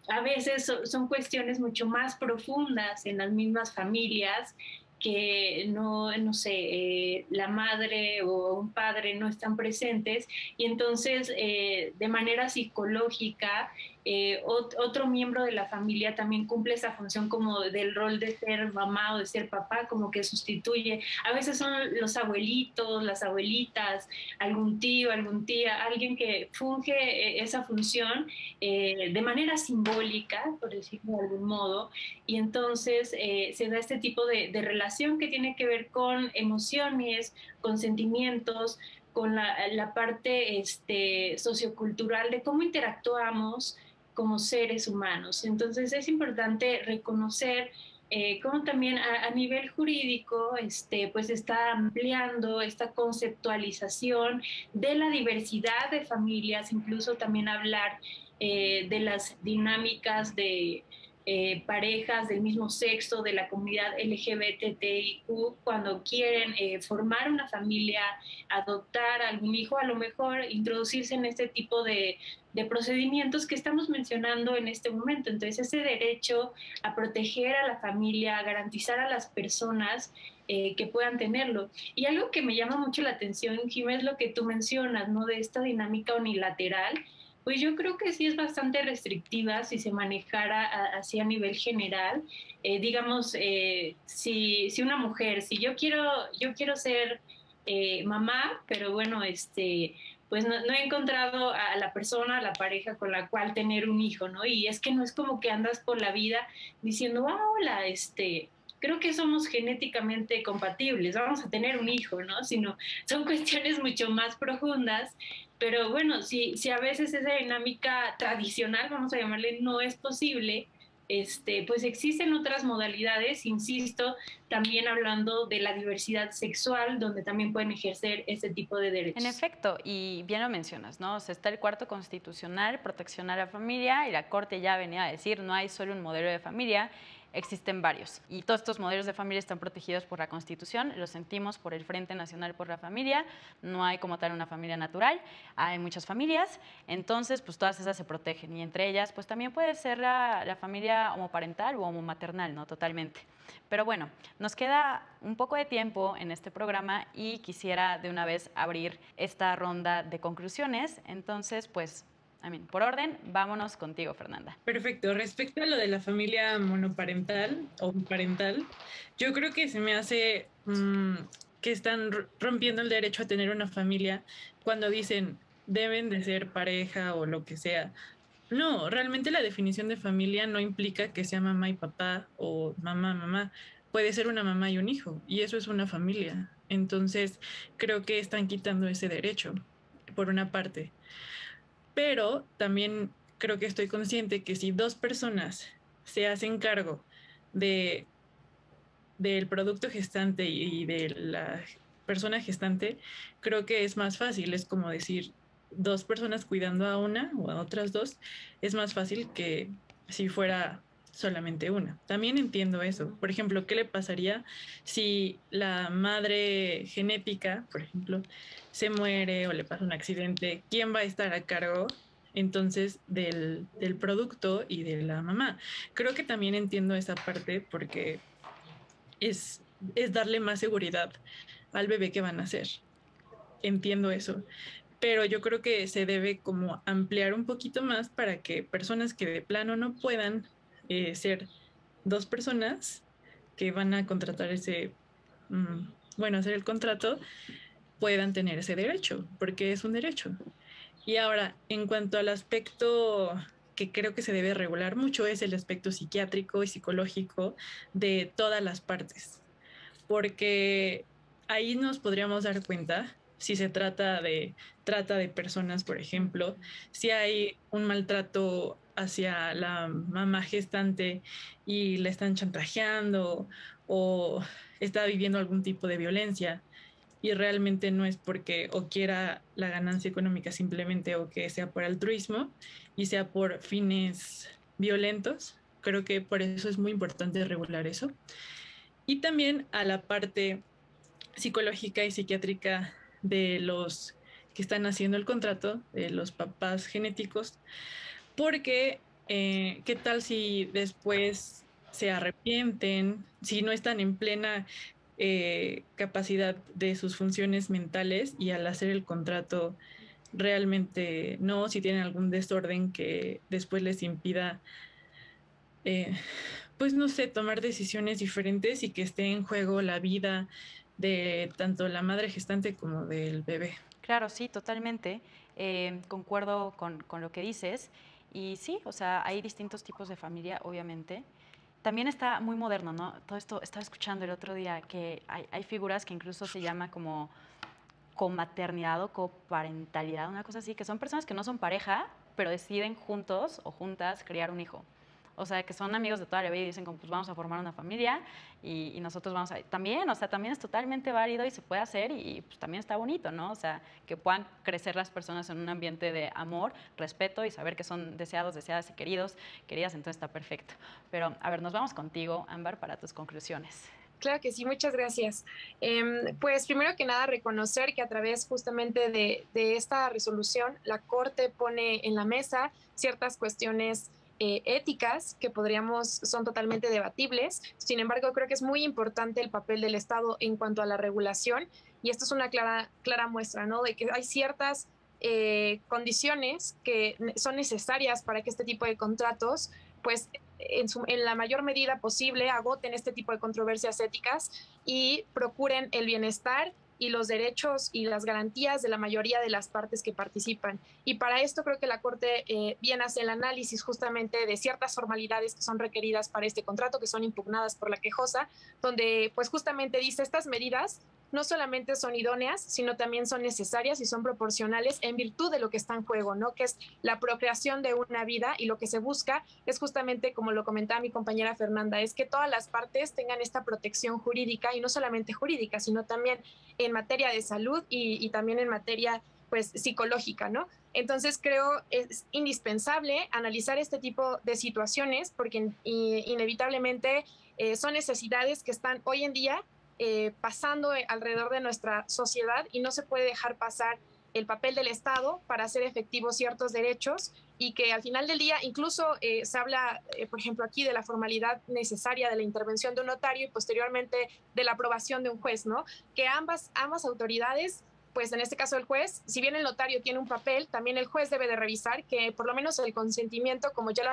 A veces son cuestiones mucho más profundas en las mismas familias, que no sé, la madre o un padre no están presentes, y entonces de manera psicológica otro miembro de la familia también cumple esa función como del rol de ser mamá o de ser papá, como que sustituye. A veces son los abuelitos, las abuelitas, algún tío, algún tía, alguien que funge esa función de manera simbólica, por decirlo de algún modo, y entonces se da este tipo de relación que tiene que ver con emociones, con sentimientos, con la parte sociocultural de cómo interactuamos como seres humanos. Entonces es importante reconocer cómo también a nivel jurídico pues está ampliando esta conceptualización de la diversidad de familias, incluso también hablar de las dinámicas de parejas del mismo sexo, de la comunidad LGBTIQ, cuando quieren formar una familia, adoptar algún hijo, a lo mejor introducirse en este tipo de procedimientos que estamos mencionando en este momento. Entonces, ese derecho a proteger a la familia, a garantizar a las personas que puedan tenerlo. Y algo que me llama mucho la atención, Jimé, es lo que tú mencionas, ¿no? De esta dinámica unilateral. Pues yo creo que sí es bastante restrictiva si se manejara así a nivel general. Digamos, si una mujer, si yo quiero ser mamá, pero bueno, pues no he encontrado a la persona, a la pareja con la cual tener un hijo, ¿no? Y es que no es como que andas por la vida diciendo, ah, hola, creo que somos genéticamente compatibles, vamos a tener un hijo, ¿no? Sino son cuestiones mucho más profundas. Pero bueno, si a veces esa dinámica tradicional, vamos a llamarle, no es posible, pues existen otras modalidades, insisto, también hablando de la diversidad sexual, donde también pueden ejercer este tipo de derechos. En efecto, y bien lo mencionas, ¿no? O sea, está el cuarto constitucional, protección a la familia, y la Corte ya venía a decir, no hay solo un modelo de familia, existen varios. Y todos estos modelos de familia están protegidos por la Constitución, lo sentimos por el Frente Nacional por la Familia, no hay como tal una familia natural, hay muchas familias, entonces pues todas esas se protegen, y entre ellas pues también puede ser la familia homoparental o homomaternal, ¿no? Totalmente. Pero bueno, nos queda un poco de tiempo en este programa y quisiera de una vez abrir esta ronda de conclusiones, entonces pues por orden, vámonos contigo, Fernanda. Perfecto. Respecto a lo de la familia monoparental o parental, yo creo que se me hace que están rompiendo el derecho a tener una familia cuando dicen deben de ser pareja o lo que sea, No, realmente la definición de familia no implica que sea mamá y papá o mamá, mamá. Puede ser una mamá y un hijo, y eso es una familia. Entonces, creo que están quitando ese derecho, por una parte. Pero también creo que estoy consciente que si dos personas se hacen cargo de, del producto gestante y de la persona gestante, creo que es más fácil. Es como decir, dos personas cuidando a una o a otras dos, es más fácil que si fuera solamente una. También entiendo eso. Por ejemplo, ¿qué le pasaría si la madre genética, por ejemplo, se muere o le pasa un accidente? ¿Quién va a estar a cargo entonces del producto y de la mamá? Creo que también entiendo esa parte porque es, es darle más seguridad al bebé que van a hacer. Entiendo eso, pero yo creo que se debe como ampliar un poquito más para que personas que de plano no puedan ser dos personas que van a contratar ese, bueno, hacer el contrato, puedan tener ese derecho, porque es un derecho. Y ahora, en cuanto al aspecto que creo que se debe regular mucho, es el aspecto psiquiátrico y psicológico de todas las partes, porque ahí nos podríamos dar cuenta si se trata de personas, por ejemplo, si hay un maltrato hacia la mamá gestante y le están chantajeando o está viviendo algún tipo de violencia y realmente no es porque o quiera la ganancia económica simplemente o que sea por altruismo y sea por fines violentos. Creo que por eso es muy importante regular eso. Y también a la parte psicológica y psiquiátrica de los que están haciendo el contrato, de los papás genéticos, porque qué tal si después se arrepienten, si no están en plena capacidad de sus funciones mentales y al hacer el contrato realmente no, si tienen algún desorden que después les impida eh, pues no sé, tomar decisiones diferentes y que esté en juego la vida de tanto la madre gestante como del bebé. Claro, sí, totalmente. Concuerdo con lo que dices. Y sí, o sea, hay distintos tipos de familia, obviamente. También está muy moderno, ¿no? Todo esto, estaba escuchando el otro día que hay figuras que incluso se llama como comaternidad o coparentalidad, una cosa así, que son personas que no son pareja, pero deciden juntos o juntas criar un hijo. O sea, que son amigos de toda la vida y dicen como, pues vamos a formar una familia y nosotros vamos a... También, o sea, también es totalmente válido y se puede hacer y pues también está bonito, ¿no? O sea, que puedan crecer las personas en un ambiente de amor, respeto y saber que son deseados, deseadas y queridos, queridas, entonces está perfecto. Pero, a ver, nos vamos contigo, Ámbar, para tus conclusiones. Claro que sí, muchas gracias. Pues primero que nada, reconocer que a través justamente de esta resolución, la Corte pone en la mesa ciertas cuestiones éticas que son totalmente debatibles. Sin embargo, creo que es muy importante el papel del Estado en cuanto a la regulación y esto es una clara muestra, ¿no? De que hay ciertas condiciones que son necesarias para que este tipo de contratos pues en la mayor medida posible agoten este tipo de controversias éticas y procuren el bienestar y los derechos y las garantías de la mayoría de las partes que participan. Y para esto creo que la Corte bien hace el análisis justamente de ciertas formalidades que son requeridas para este contrato, que son impugnadas por la quejosa, donde pues justamente dice estas medidas no solamente son idóneas, sino también son necesarias y son proporcionales en virtud de lo que está en juego, ¿no? Que es la procreación de una vida y lo que se busca es justamente, como lo comentaba mi compañera Fernanda, es que todas las partes tengan esta protección jurídica y no solamente jurídica, sino también en materia de salud y también en materia pues psicológica, ¿no? Entonces creo es indispensable analizar este tipo de situaciones porque inevitablemente son necesidades que están hoy en día pasando alrededor de nuestra sociedad y no se puede dejar pasar el papel del Estado para hacer efectivos ciertos derechos y que al final del día incluso se habla, por ejemplo, aquí de la formalidad necesaria de la intervención de un notario y posteriormente de la aprobación de un juez, ¿no? Que ambas autoridades pues en este caso el juez, si bien el notario tiene un papel, también el juez debe de revisar que por lo menos el consentimiento, como ya lo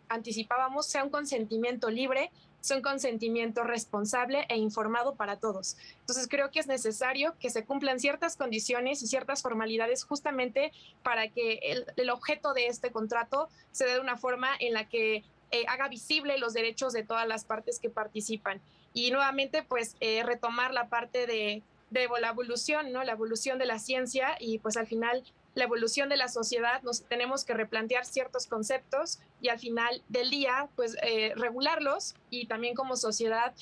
anticipábamos, sea un consentimiento libre son consentimiento responsable e informado para todos. Entonces creo que es necesario que se cumplan ciertas condiciones y ciertas formalidades justamente para que el objeto de este contrato se dé de una forma en la que haga visible los derechos de todas las partes que participan. Y nuevamente, pues, retomar la parte de la evolución, ¿no? La evolución de la ciencia y pues al final la evolución de la sociedad, nos tenemos que replantear ciertos conceptos y al final del día, pues regularlos y también como sociedad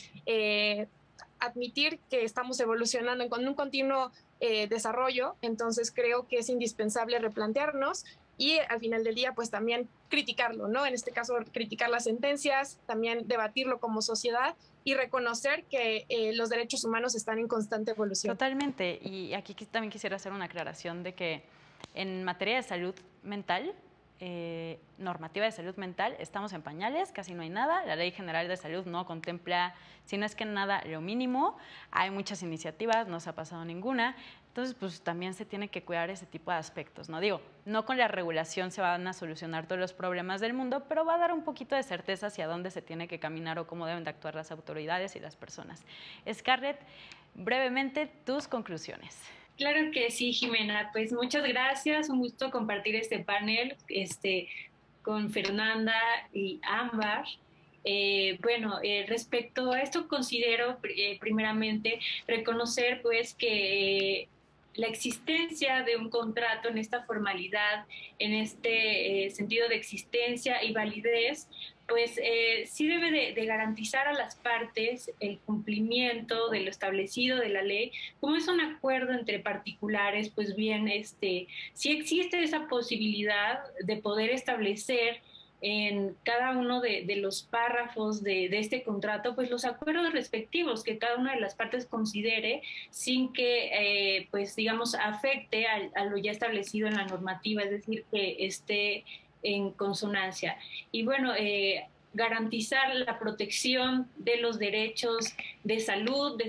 admitir que estamos evolucionando con un continuo desarrollo. Entonces creo que es indispensable replantearnos y al final del día, pues también criticarlo, ¿no? En este caso, criticar las sentencias, también debatirlo como sociedad y reconocer que los derechos humanos están en constante evolución. Totalmente. Y aquí también quisiera hacer una aclaración de que en materia de salud mental, normativa de salud mental, estamos en pañales, casi no hay nada. La Ley General de Salud no contempla, si no es que nada, lo mínimo. Hay muchas iniciativas, no se ha pasado ninguna. Entonces, pues también se tiene que cuidar ese tipo de aspectos, ¿no? Digo, no con la regulación se van a solucionar todos los problemas del mundo, pero va a dar un poquito de certeza hacia dónde se tiene que caminar o cómo deben de actuar las autoridades y las personas. Scarlett, brevemente, tus conclusiones. Claro que sí, Jimena. Pues muchas gracias. Un gusto compartir este panel con Fernanda y Ámbar. Respecto a esto considero primeramente reconocer pues que la existencia de un contrato en esta formalidad, en este sentido de existencia y validez, pues sí debe de garantizar a las partes el cumplimiento de lo establecido de la ley. Como es un acuerdo entre particulares, pues bien, sí existe esa posibilidad de poder establecer en cada uno de los párrafos de este contrato, pues los acuerdos respectivos que cada una de las partes considere sin que, pues digamos, afecte a lo ya establecido en la normativa, es decir, que esté en consonancia. Y bueno, garantizar la protección de los derechos de salud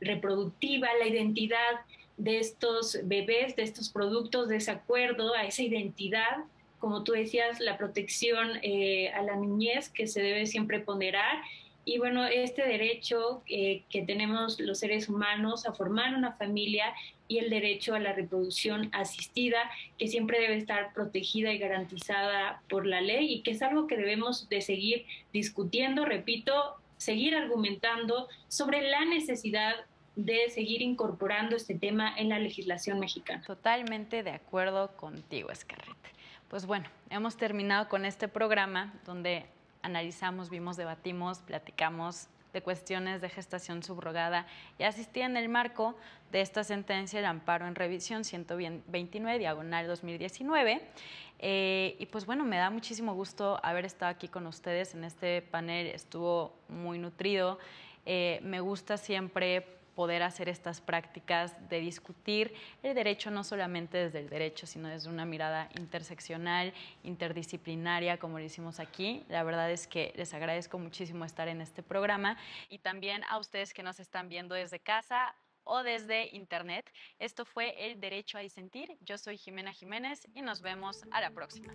reproductiva, la identidad de estos bebés, de estos productos, de ese acuerdo, a esa identidad, como tú decías, la protección a la niñez que se debe siempre ponderar. Y bueno, este derecho que tenemos los seres humanos a formar una familia y el derecho a la reproducción asistida, que siempre debe estar protegida y garantizada por la ley y que es algo que debemos de seguir discutiendo, repito, seguir argumentando sobre la necesidad de seguir incorporando este tema en la legislación mexicana. Totalmente de acuerdo contigo, Scarlett. Pues bueno, hemos terminado con este programa donde analizamos, vimos, debatimos, platicamos de cuestiones de gestación subrogada y asistida en el marco de esta sentencia del amparo en revisión 129/2019. Y pues bueno, me da muchísimo gusto haber estado aquí con ustedes en este panel, estuvo muy nutrido. Me gusta siempre poder hacer estas prácticas de discutir el derecho no solamente desde el derecho, sino desde una mirada interseccional, interdisciplinaria, como lo hicimos aquí. La verdad es que les agradezco muchísimo estar en este programa y también a ustedes que nos están viendo desde casa o desde internet. Esto fue El Derecho a Disentir. Yo soy Jimena Jiménez y nos vemos a la próxima.